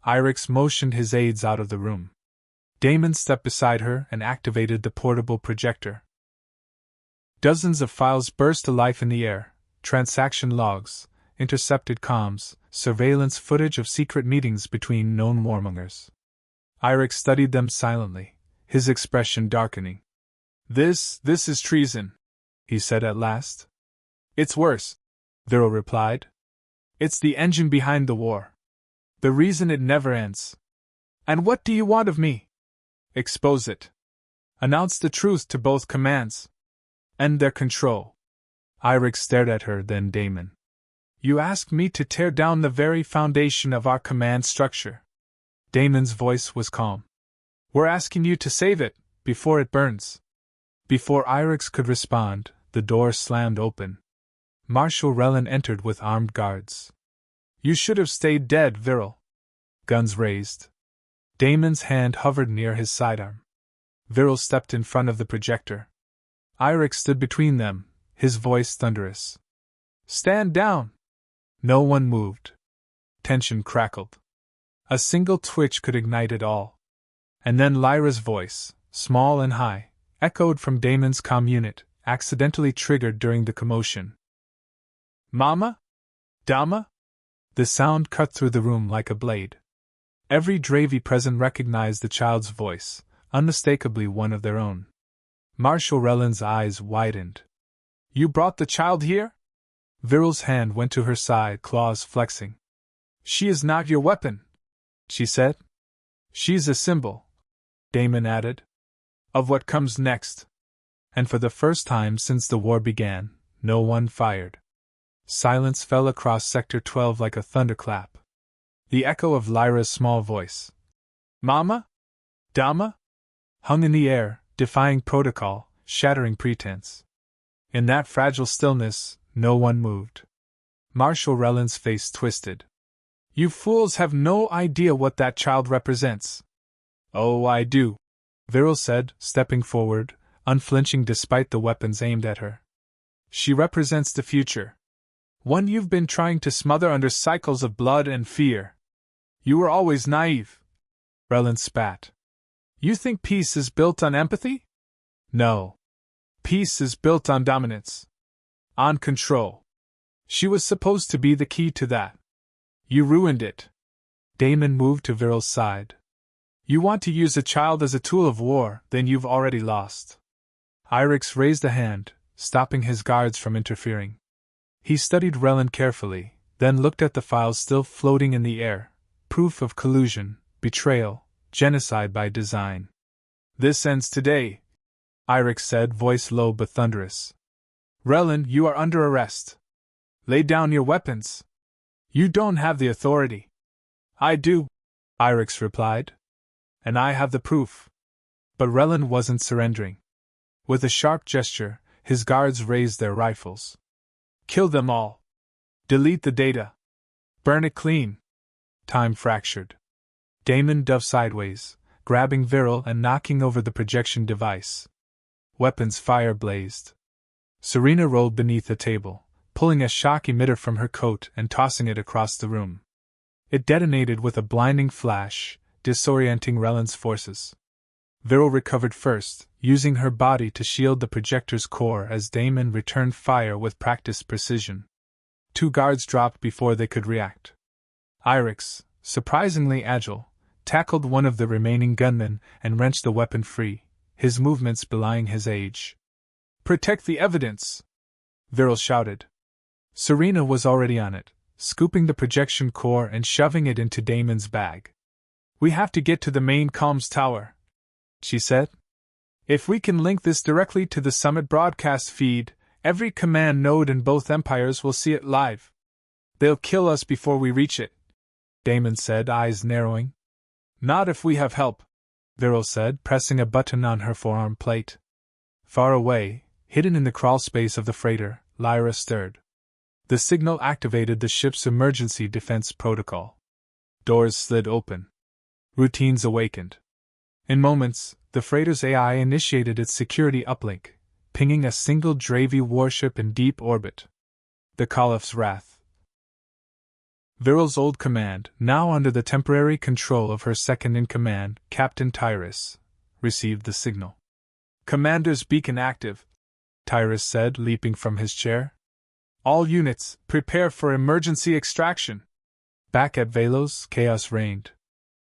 Irix motioned his aides out of the room. Damon stepped beside her and activated the portable projector. Dozens of files burst to life in the air: transaction logs, intercepted comms, surveillance footage of secret meetings between known warmongers. Irix studied them silently, his expression darkening. This is treason, he said at last. It's worse, Viryl replied. It's the engine behind the war. The reason it never ends. And what do you want of me? Expose it. Announce the truth to both commands. End their control. Irix stared at her, then Damon. You asked me to tear down the very foundation of our command structure. Damon's voice was calm. We're asking you to save it, before it burns. Before Irix could respond, the door slammed open. Marshal Relin entered with armed guards. You should have stayed dead, Viryl. Guns raised. Damon's hand hovered near his sidearm. Viryl stepped in front of the projector. Irix stood between them, his voice thunderous. Stand down! No one moved. Tension crackled. A single twitch could ignite it all. And then Lyra's voice, small and high, echoed from Damon's comm unit, accidentally triggered during the commotion. Mama? Dama? The sound cut through the room like a blade. Every Dravy present recognized the child's voice, unmistakably one of their own. Marshal Relin's eyes widened. You brought the child here? Viryl's hand went to her side, claws flexing. She is not your weapon, she said. She's a symbol, Damon added, of what comes next. And for the first time since the war began, no one fired. Silence fell across Sector 12 like a thunderclap. The echo of Lyra's small voice, Mama? Dama? Hung in the air, defying protocol, shattering pretense. In that fragile stillness, no one moved. Marshal Relin's face twisted. You fools have no idea what that child represents. Oh, I do, Viryl said, stepping forward, unflinching despite the weapons aimed at her. She represents the future. One you've been trying to smother under cycles of blood and fear. You were always naive. Relin spat. You think peace is built on empathy? No. Peace is built on dominance. On control. She was supposed to be the key to that. You ruined it. Damon moved to Viryl's side. You want to use a child as a tool of war, then you've already lost. Irix raised a hand, stopping his guards from interfering. He studied Relin carefully, then looked at the files still floating in the air, proof of collusion, betrayal, genocide by design. This ends today, Irix said, voice low but thunderous. Relin, you are under arrest. Lay down your weapons. You don't have the authority. I do, Irix replied. And I have the proof. But Relin wasn't surrendering. With a sharp gesture, his guards raised their rifles. Kill them all. Delete the data. Burn it clean. Time fractured. Damon dove sideways, grabbing Viryl and knocking over the projection device. Weapons fire blazed. Serena rolled beneath the table, pulling a shock emitter from her coat and tossing it across the room. It detonated with a blinding flash, disorienting Relin's forces. Viryl recovered first, using her body to shield the projector's core as Damon returned fire with practiced precision. 2 guards dropped before they could react. Irix, surprisingly agile, tackled one of the remaining gunmen and wrenched the weapon free, his movements belying his age. Protect the evidence! Viryl shouted. Serena was already on it, scooping the projection core and shoving it into Damon's bag. We have to get to the main comms tower, she said. If we can link this directly to the Summit broadcast feed, every command node in both empires will see it live. They'll kill us before we reach it, Damon said, eyes narrowing. Not if we have help, Viral said, pressing a button on her forearm plate. Far away, hidden in the crawl space of the freighter, Lyra stirred. The signal activated the ship's emergency defense protocol. Doors slid open. Routines awakened. In moments, the freighter's AI initiated its security uplink, pinging a single Dravi warship in deep orbit. The Caliph's Wrath. Viral's old command, now under the temporary control of her second-in-command, Captain Tyrus, received the signal. Commander's beacon active, Tyrus said, leaping from his chair. All units, prepare for emergency extraction. Back at Velos, chaos reigned.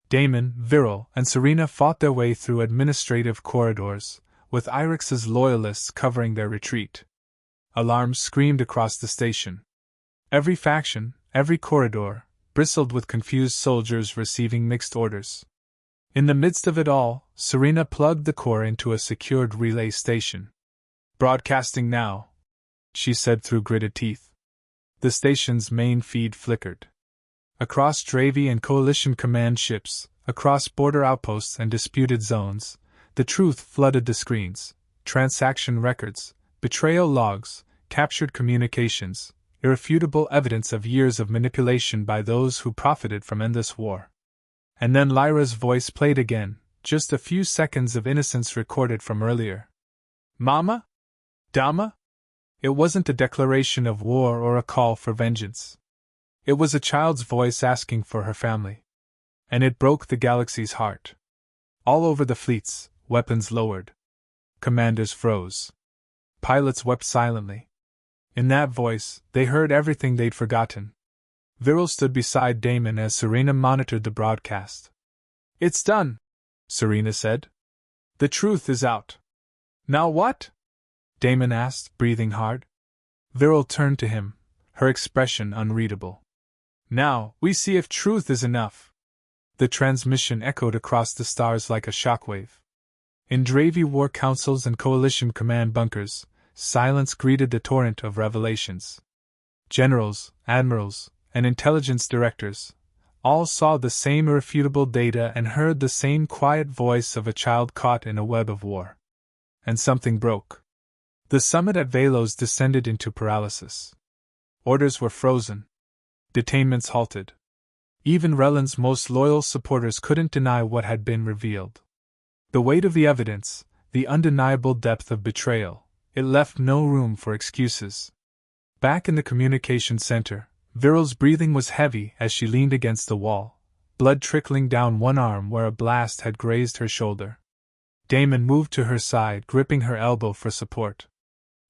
Damon, Viral, and Serena fought their way through administrative corridors, with Irix's loyalists covering their retreat. Alarms screamed across the station. Every faction, every corridor, bristled with confused soldiers receiving mixed orders. In the midst of it all, Serena plugged the core into a secured relay station. Broadcasting now, she said through gritted teeth. The station's main feed flickered. Across Dravi and Coalition command ships, across border outposts and disputed zones, the truth flooded the screens: transaction records, betrayal logs, captured communications, irrefutable evidence of years of manipulation by those who profited from endless war. And then Lyra's voice played again, just a few seconds of innocence recorded from earlier. Mama? Dama? It wasn't a declaration of war or a call for vengeance. It was a child's voice asking for her family. And it broke the galaxy's heart. All over the fleets, weapons lowered. Commanders froze. Pilots wept silently. In that voice, they heard everything they'd forgotten. Viral stood beside Damon as Serena monitored the broadcast. It's done, Serena said. The truth is out. Now what? Damon asked, breathing hard. Viral turned to him, her expression unreadable. Now, we see if truth is enough. The transmission echoed across the stars like a shockwave. In Dravi war councils and coalition command bunkers, silence greeted the torrent of revelations. Generals, admirals, and intelligence directors all saw the same irrefutable data and heard the same quiet voice of a child caught in a web of war. And something broke. The summit at Velos descended into paralysis. Orders were frozen. Detainments halted. Even Relan's most loyal supporters couldn't deny what had been revealed. The weight of the evidence, the undeniable depth of betrayal, it left no room for excuses. Back in the communication center, Viral's breathing was heavy as she leaned against the wall, blood trickling down one arm where a blast had grazed her shoulder. Damon moved to her side, gripping her elbow for support.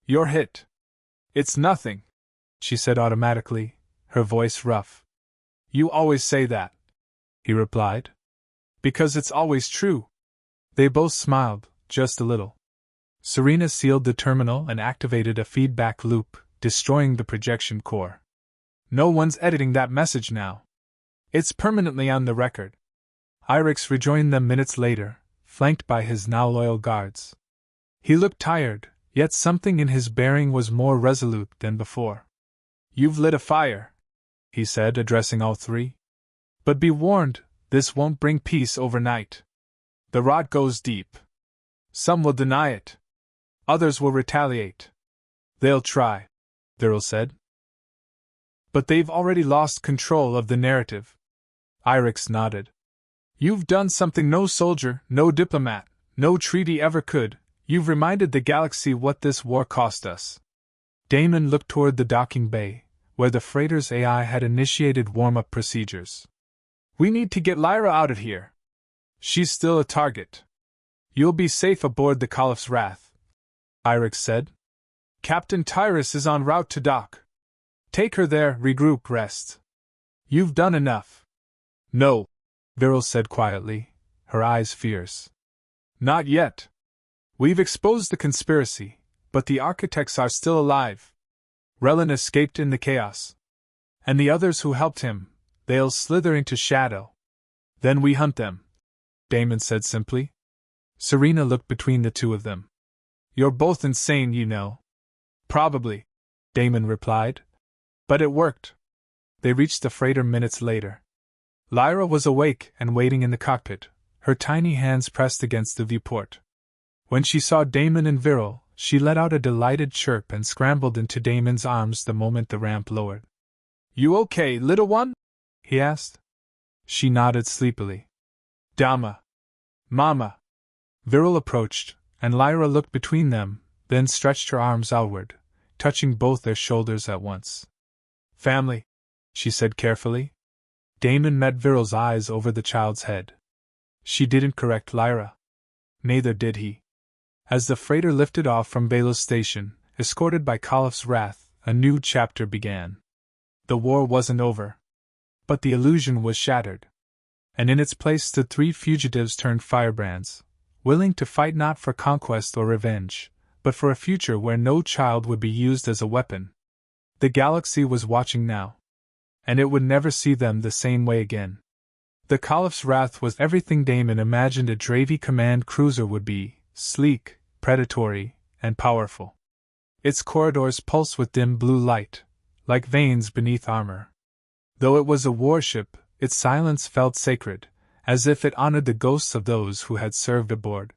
You're hit. It's nothing, she said automatically, her voice rough. You always say that, he replied. Because it's always true. They both smiled, just a little. Serena sealed the terminal and activated a feedback loop, destroying the projection core. No one's editing that message now. It's permanently on the record. Irix rejoined them minutes later, flanked by his now loyal guards. He looked tired, yet something in his bearing was more resolute than before. You've lit a fire, he said, addressing all three. But be warned, this won't bring peace overnight. The rot goes deep. Some will deny it. Others will retaliate. They'll try, Viral said. But they've already lost control of the narrative. Irix nodded. You've done something no soldier, no diplomat, no treaty ever could. You've reminded the galaxy what this war cost us. Damon looked toward the docking bay, where the freighter's AI had initiated warm-up procedures. We need to get Lyra out of here. She's still a target. You'll be safe aboard the Caliph's Wrath, Irix said. Captain Tyrus is en route to dock. Take her there, regroup, rest. You've done enough. No, Viral said quietly, her eyes fierce. Not yet. We've exposed the conspiracy, but the architects are still alive. Relan escaped in the chaos. And the others who helped him, they'll slither into shadow. Then we hunt them, Damon said simply. Serena looked between the two of them. You're both insane, you know. Probably, Damon replied. But it worked. They reached the freighter minutes later. Lyra was awake and waiting in the cockpit, her tiny hands pressed against the viewport. When she saw Damon and Viral, she let out a delighted chirp and scrambled into Damon's arms the moment the ramp lowered. You okay, little one? He asked. She nodded sleepily. Dama. Mama. Viral approached, and Lyra looked between them, then stretched her arms outward, touching both their shoulders at once. Family, she said carefully. Damon met Viral's eyes over the child's head. She didn't correct Lyra. Neither did he. As the freighter lifted off from Belos Station, escorted by Caliph's Wrath, a new chapter began. The war wasn't over. But the illusion was shattered. And in its place stood three fugitives turned firebrands, willing to fight not for conquest or revenge, but for a future where no child would be used as a weapon. The galaxy was watching now. And it would never see them the same way again. The Caliph's Wrath was everything Damon imagined a Dravy command cruiser would be, sleek, predatory, and powerful. Its corridors pulsed with dim blue light, like veins beneath armor. Though it was a warship, its silence felt sacred, as if it honored the ghosts of those who had served aboard.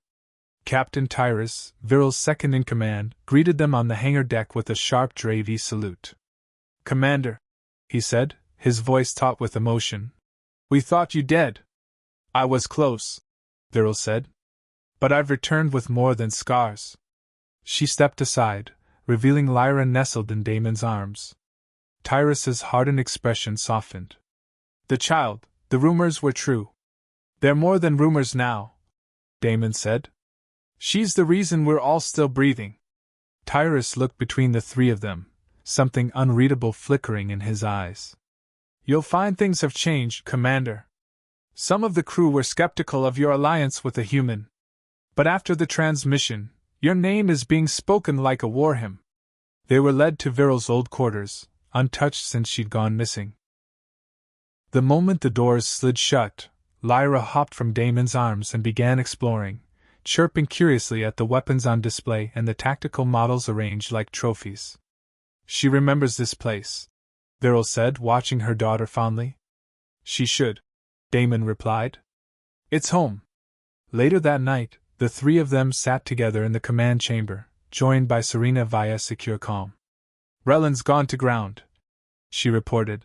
Captain Tyrus, Viral's second-in-command, greeted them on the hangar deck with a sharp Dravy salute. Commander, he said, his voice taut with emotion. We thought you dead. I was close, Viral said. But I've returned with more than scars. She stepped aside, revealing Lyra nestled in Damon's arms. Tyrus's hardened expression softened. The child, the rumors were true. They're more than rumors now, Damon said. She's the reason we're all still breathing. Tyrus looked between the three of them, something unreadable flickering in his eyes. You'll find things have changed, Commander. Some of the crew were skeptical of your alliance with a human. But after the transmission, your name is being spoken like a war hymn. They were led to Viral's old quarters, untouched since she'd gone missing. The moment the doors slid shut, Lyra hopped from Damon's arms and began exploring, chirping curiously at the weapons on display and the tactical models arranged like trophies. She remembers this place, Viral said, watching her daughter fondly. She should, Damon replied. It's home. Later that night, the three of them sat together in the command chamber, joined by Serena via secure comm. Rellen's gone to ground, she reported.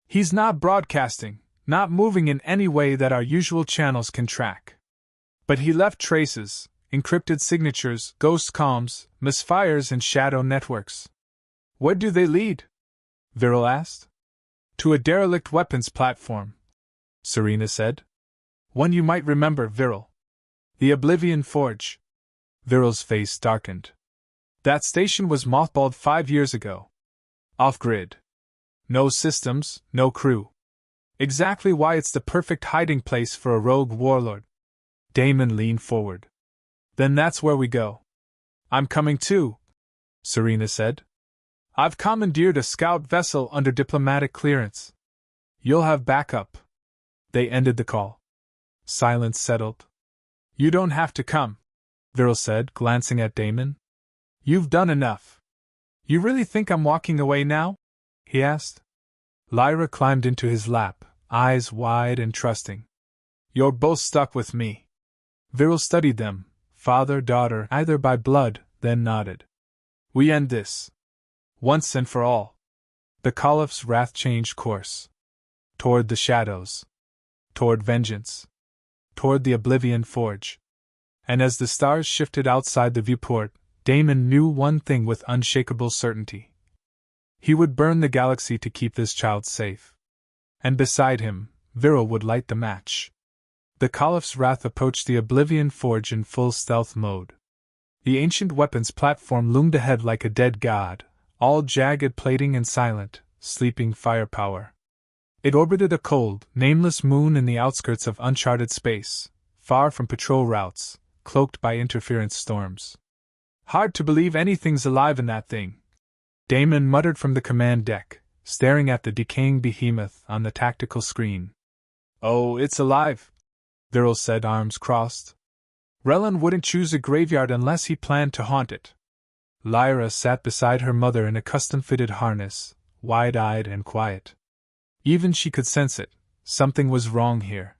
He's not broadcasting, not moving in any way that our usual channels can track. But he left traces, encrypted signatures, ghost comms, misfires, and shadow networks. Where do they lead? Viral asked. To a derelict weapons platform, Serena said. One you might remember, Viral. The Oblivion Forge. Viral's face darkened. That station was mothballed 5 years ago. Off-grid. No systems, no crew. Exactly why it's the perfect hiding place for a rogue warlord. Damon leaned forward. Then that's where we go. I'm coming too, Serena said. I've commandeered a scout vessel under diplomatic clearance. You'll have backup. They ended the call. Silence settled. You don't have to come, Viral said, glancing at Damon. You've done enough. You really think I'm walking away now? He asked. Lyra climbed into his lap, eyes wide and trusting. You're both stuck with me. Viral studied them, father, daughter, either by blood, then nodded. We end this. Once and for all. The Caliph's Wrath changed course. Toward the shadows. Toward vengeance. Toward the Oblivion Forge. And as the stars shifted outside the viewport, Damon knew one thing with unshakable certainty. He would burn the galaxy to keep this child safe. And beside him, Viral would light the match. The Caliph's Wrath approached the Oblivion Forge in full stealth mode. The ancient weapons platform loomed ahead like a dead god, all jagged plating and silent, sleeping firepower. It orbited a cold, nameless moon in the outskirts of uncharted space, far from patrol routes, cloaked by interference storms. Hard to believe anything's alive in that thing, Damon muttered from the command deck, staring at the decaying behemoth on the tactical screen. Oh, it's alive, Viral said, arms crossed. Relin wouldn't choose a graveyard unless he planned to haunt it. Lyra sat beside her mother in a custom-fitted harness, wide-eyed and quiet. Even she could sense it. Something was wrong here.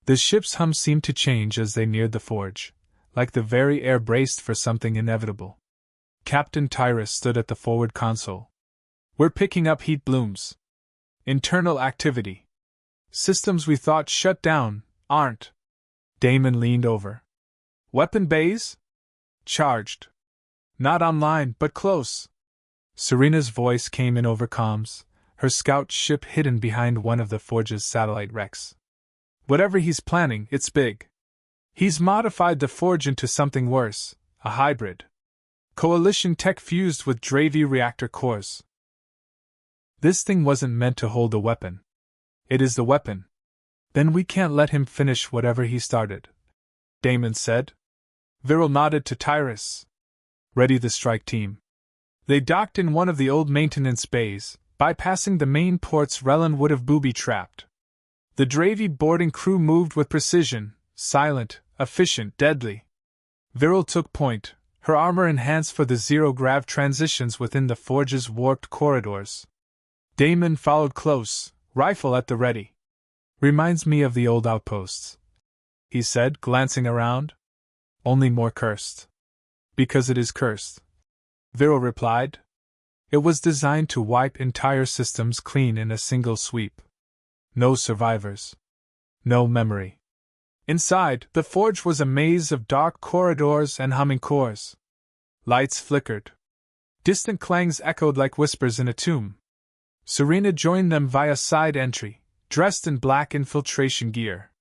The ship's hum seemed to change as they neared the forge, like the very air braced for something inevitable. Captain Tyrus stood at the forward console. "We're picking up heat blooms. Internal activity. Systems we thought shut down, aren't." Damon leaned over. "Weapon bays? Charged. Not online, but close." Serena's voice came in over comms, her scout ship hidden behind one of the forge's satellite wrecks. "Whatever he's planning, it's big. He's modified the forge into something worse, a hybrid. Coalition tech fused with Dravi reactor cores. This thing wasn't meant to hold a weapon. It is the weapon. Then we can't let him finish whatever he started," Damon said. Viral nodded to Tyrus. "Ready the strike team." They docked in one of the old maintenance bays, bypassing the main ports Relin would have booby-trapped. The Dravi boarding crew moved with precision, silent, efficient, deadly. Viral took point, her armor enhanced for the zero-grav transitions within the forge's warped corridors. Damon followed close, rifle at the ready. "Reminds me of the old outposts," he said, glancing around. "Only more cursed." "Because it is cursed," Viral replied. "It was designed to wipe entire systems clean in a single sweep. No survivors. No memory." Inside, the forge was a maze of dark corridors and humming cores. Lights flickered. Distant clangs echoed like whispers in a tomb. Serena joined them via side entry, dressed in black infiltration gear.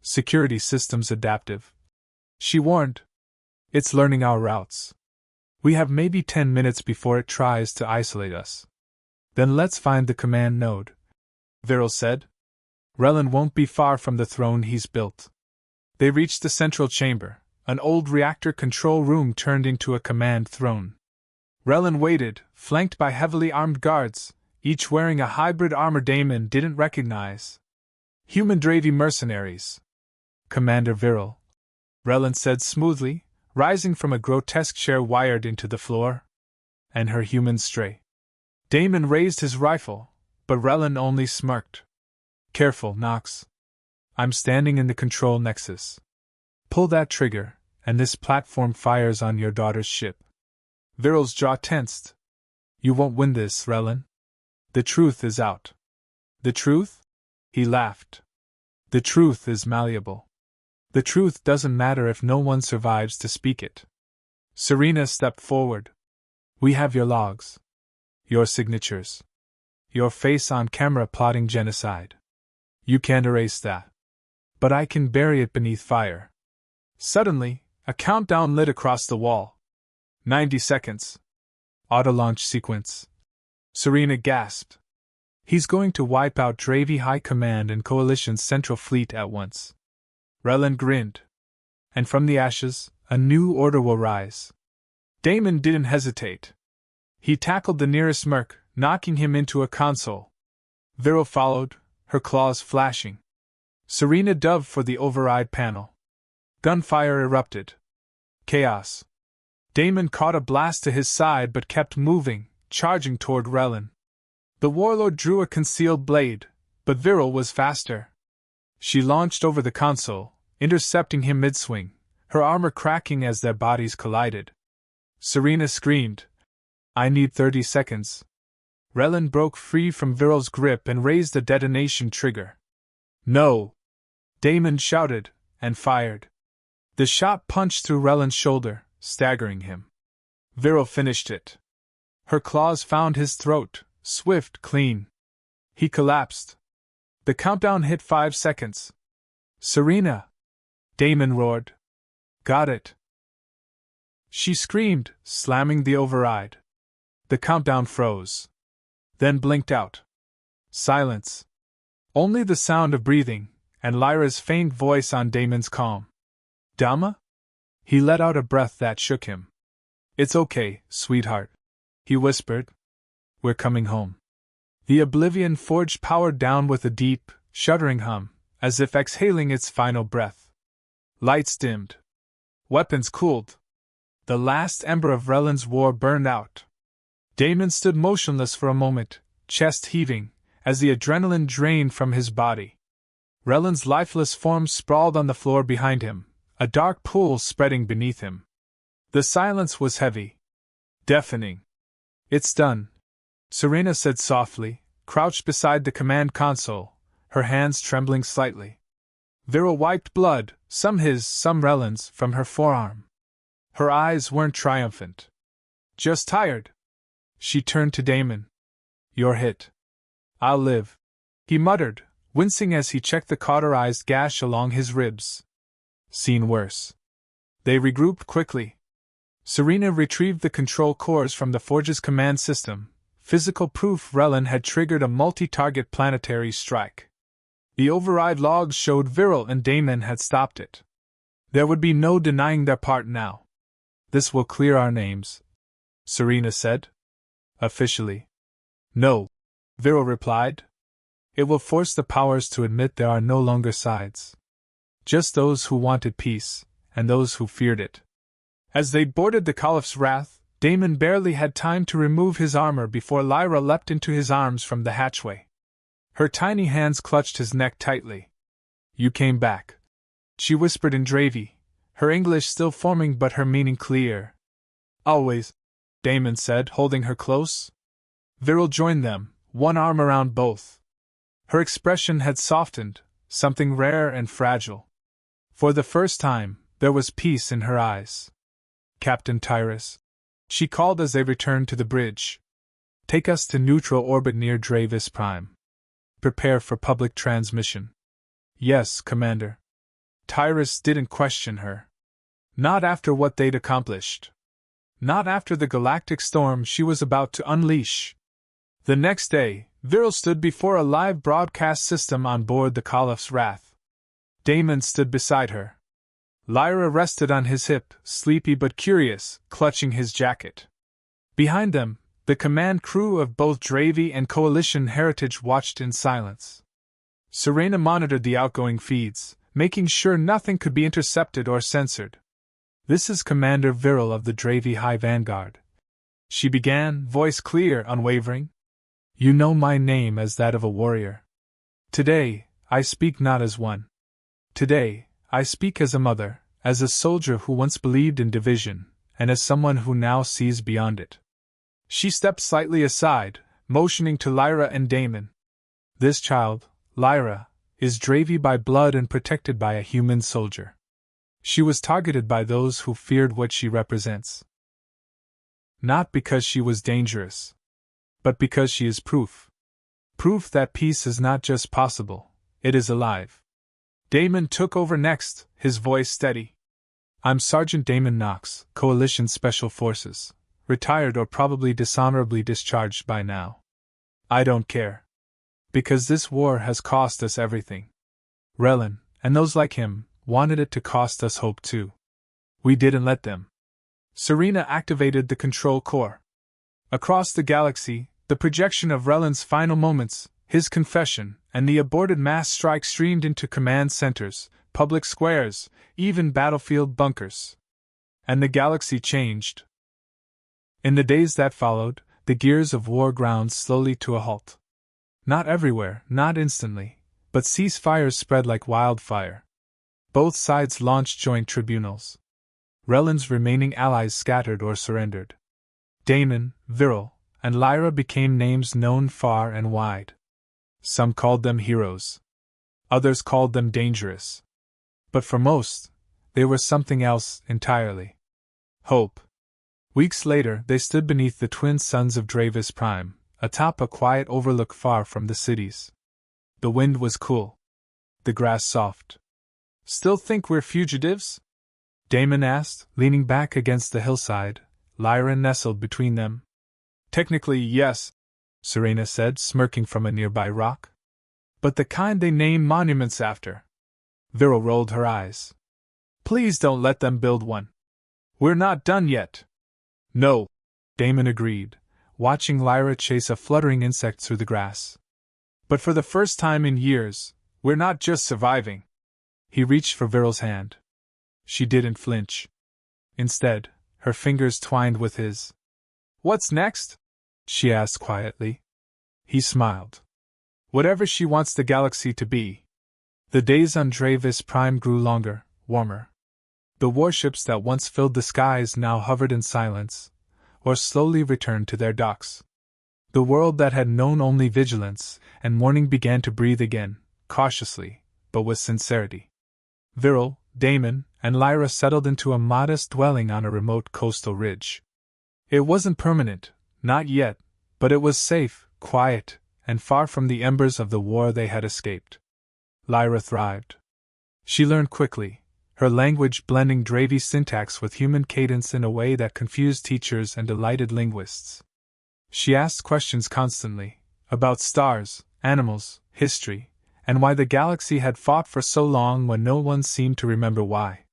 "Security systems adaptive," she warned. "It's learning our routes. We have maybe 10 minutes before it tries to isolate us." "Then let's find the command node," Viral said. "Relin won't be far from the throne he's built." They reached the central chamber, an old reactor control room turned into a command throne. Relin waited, flanked by heavily armed guards, each wearing a hybrid armor Damon didn't recognize. "Human Dravi mercenaries, Commander Viral," Relin said smoothly, rising from a grotesque chair wired into the floor. "And her human stray." Damon raised his rifle, but Relin only smirked. "Careful, Knox. I'm standing in the control nexus. Pull that trigger, and this platform fires on your daughter's ship." Viral's jaw tensed. "You won't win this, Relin. The truth is out." "The truth?" He laughed. "The truth is malleable. The truth doesn't matter if no one survives to speak it." Serena stepped forward. "We have your logs. Your signatures. Your face on camera plotting genocide. You can't erase that. But I can bury it beneath fire." Suddenly, a countdown lit across the wall. 90 seconds. Auto-launch sequence. Serena gasped. "He's going to wipe out Dravi High Command and Coalition's Central Fleet at once." Relin grinned. "And from the ashes, a new order will rise." Damon didn't hesitate. He tackled the nearest merc, knocking him into a console. Viral followed, her claws flashing. Serena dove for the override panel. Gunfire erupted. Chaos. Damon caught a blast to his side but kept moving, charging toward Relin. The warlord drew a concealed blade, but Viral was faster. She launched over the console, intercepting him mid-swing, her armor cracking as their bodies collided. Serena screamed. "I need 30 seconds." Relin broke free from Viral's grip and raised the detonation trigger. "No!" Damon shouted, and fired. The shot punched through Relin's shoulder, staggering him. Viral finished it. Her claws found his throat, swift, clean. He collapsed. The countdown hit 5 seconds. "Serena!" Damon roared. "Got it!" She screamed, slamming the override. The countdown froze. Then blinked out. Silence. Only the sound of breathing, and Lyra's faint voice on Damon's calm. "Dama?" He let out a breath that shook him. "It's okay, sweetheart," he whispered. "We're coming home." The Oblivion forge powered down with a deep, shuddering hum, as if exhaling its final breath. Lights dimmed. Weapons cooled. The last ember of Rellen's war burned out. Damon stood motionless for a moment, chest heaving, as the adrenaline drained from his body. Rellen's lifeless form sprawled on the floor behind him, a dark pool spreading beneath him. The silence was heavy, deafening. "It's done," Serena said softly, crouched beside the command console, her hands trembling slightly. Viral wiped blood, some his, some Rellen's, from her forearm. Her eyes weren't triumphant. "Just tired." She turned to Damon. "You're hit." "I'll live," he muttered, wincing as he checked the cauterized gash along his ribs. "Seen worse." They regrouped quickly. Serena retrieved the control cores from the Forge's command system, physical proof Rellen had triggered a multi-target planetary strike. The override logs showed Viral and Damon had stopped it. There would be no denying their part now. "This will clear our names," Serena said. "Officially." "No," Viral replied. "It will force the powers to admit there are no longer sides. Just those who wanted peace, and those who feared it." As they boarded the Caliph's Wrath, Damon barely had time to remove his armor before Lyra leapt into his arms from the hatchway. Her tiny hands clutched his neck tightly. "You came back," she whispered in Dravi, her English still forming but her meaning clear. "Always," Damon said, holding her close. Viral joined them, one arm around both. Her expression had softened, something rare and fragile. For the first time, there was peace in her eyes. "Captain Tyrus," she called as they returned to the bridge. "Take us to neutral orbit near Dravis Prime. Prepare for public transmission." "Yes, Commander." Tyrus didn't question her. Not after what they'd accomplished. Not after the galactic storm she was about to unleash. The next day, Viral stood before a live broadcast system on board the Caliph's Wrath. Damon stood beside her. Lyra rested on his hip, sleepy but curious, clutching his jacket. Behind them, the command crew of both Dravi and Coalition Heritage watched in silence. Serena monitored the outgoing feeds, making sure nothing could be intercepted or censored. "This is Commander Viral of the Dravi High Vanguard," she began, voice clear, unwavering. "You know my name as that of a warrior. Today, I speak not as one. Today, I speak as a mother, as a soldier who once believed in division, and as someone who now sees beyond it." She stepped slightly aside, motioning to Lyra and Damon. "This child, Lyra, is Dravi by blood and protected by a human soldier. She was targeted by those who feared what she represents. Not because she was dangerous, but because she is proof. Proof that peace is not just possible, it is alive." Damon took over next, his voice steady. "I'm Sergeant Damon Knox, Coalition Special Forces, retired or probably dishonorably discharged by now. I don't care. Because this war has cost us everything. Rellen, and those like him, wanted it to cost us hope too. We didn't let them." Serena activated the control core. Across the galaxy, the projection of Rellen's final moments, his confession, and the aborted mass strike streamed into command centers, public squares, even battlefield bunkers. And the galaxy changed. In the days that followed, the gears of war ground slowly to a halt. Not everywhere, not instantly, but ceasefires spread like wildfire. Both sides launched joint tribunals. Rellen's remaining allies scattered or surrendered. Damon, Viral, and Lyra became names known far and wide. Some called them heroes. Others called them dangerous. But for most, they were something else entirely. Hope. Weeks later, they stood beneath the twin suns of Dravis Prime, atop a quiet overlook far from the cities. The wind was cool. The grass soft. "Still think we're fugitives?" Damon asked, leaning back against the hillside, Lyra nestled between them. "Technically, yes," Serena said, smirking from a nearby rock. "But the kind they name monuments after." Viral rolled her eyes. "Please don't let them build one. We're not done yet." "No," Damon agreed, watching Lyra chase a fluttering insect through the grass. "But for the first time in years, we're not just surviving." He reached for Viral's hand. She didn't flinch. Instead, her fingers twined with his. "What's next?" she asked quietly. He smiled. "Whatever she wants the galaxy to be." The days on Dravis Prime grew longer, warmer. The warships that once filled the skies now hovered in silence, or slowly returned to their docks. The world that had known only vigilance and mourning began to breathe again, cautiously, but with sincerity. Viryl, Damon, and Lyra settled into a modest dwelling on a remote coastal ridge. It wasn't permanent, not yet, but it was safe, quiet, and far from the embers of the war they had escaped. Lyra thrived. She learned quickly, her language blending Dravi syntax with human cadence in a way that confused teachers and delighted linguists. She asked questions constantly, about stars, animals, history, and why the galaxy had fought for so long when no one seemed to remember why.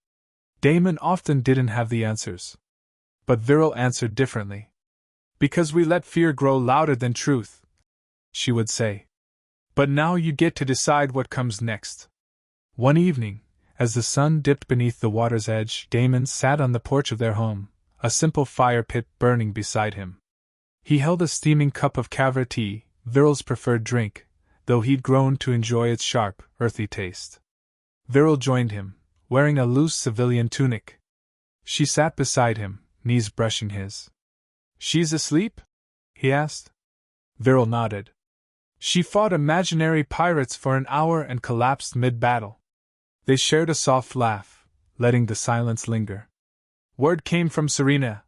Damon often didn't have the answers. But Viryl answered differently. "Because we let fear grow louder than truth," she would say. "But now you get to decide what comes next." One evening, as the sun dipped beneath the water's edge, Damon sat on the porch of their home, a simple fire pit burning beside him. He held a steaming cup of Kavra tea, Viryl's preferred drink, though he'd grown to enjoy its sharp, earthy taste. Viryl joined him, wearing a loose civilian tunic. She sat beside him, knees brushing his. "She's asleep?" he asked. Viryl nodded. "She fought imaginary pirates for an hour and collapsed mid-battle." They shared a soft laugh, letting the silence linger. "Word came from Serena,"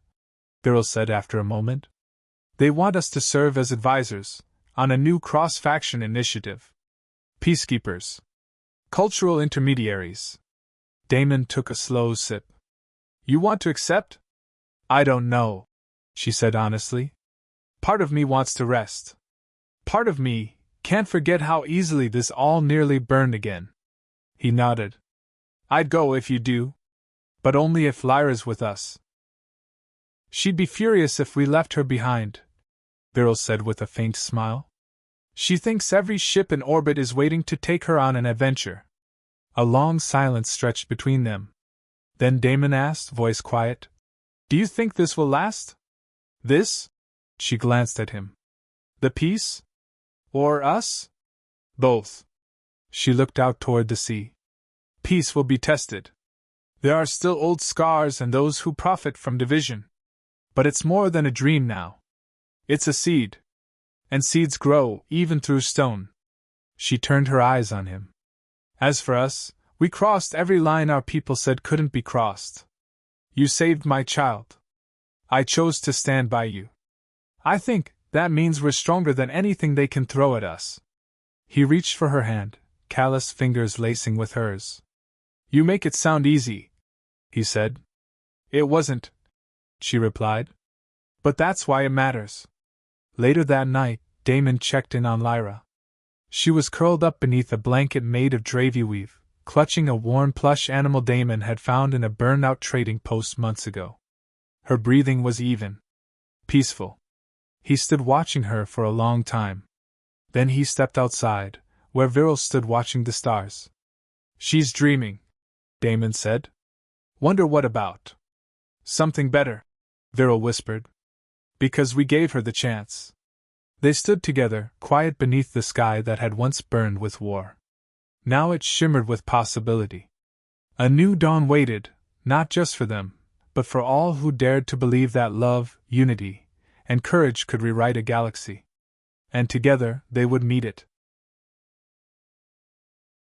Viryl said after a moment. "They want us to serve as advisors, on a new cross-faction initiative. Peacekeepers. Cultural intermediaries." Damon took a slow sip. "You want to accept?" "I don't know," she said honestly. "Part of me wants to rest. Part of me can't forget how easily this all nearly burned again." He nodded. "I'd go if you do. But only if Lyra's with us." "She'd be furious if we left her behind," Viryl said with a faint smile. "She thinks every ship in orbit is waiting to take her on an adventure." A long silence stretched between them. Then Damon asked, voice quiet, "Do you think this will last?" "This?" She glanced at him. "The peace? Or us?" "Both." She looked out toward the sea. "Peace will be tested. There are still old scars and those who profit from division. But it's more than a dream now. It's a seed. And seeds grow, even through stone." She turned her eyes on him. "As for us, we crossed every line our people said couldn't be crossed. You saved my child. I chose to stand by you. I think that means we're stronger than anything they can throw at us." He reached for her hand, callous fingers lacing with hers. "You make it sound easy," he said. "It wasn't," she replied. "But that's why it matters." Later that night, Damon checked in on Lyra. She was curled up beneath a blanket made of Dravi weave, clutching a worn plush animal Damon had found in a burned-out trading post months ago. Her breathing was even. Peaceful. He stood watching her for a long time. Then he stepped outside, where Viryl stood watching the stars. "She's dreaming," Damon said. "Wonder what about?" "Something better," Viryl whispered. "Because we gave her the chance." They stood together, quiet beneath the sky that had once burned with war. Now it shimmered with possibility. A new dawn waited, not just for them, but for all who dared to believe that love, unity, and courage could rewrite a galaxy. And together they would meet it.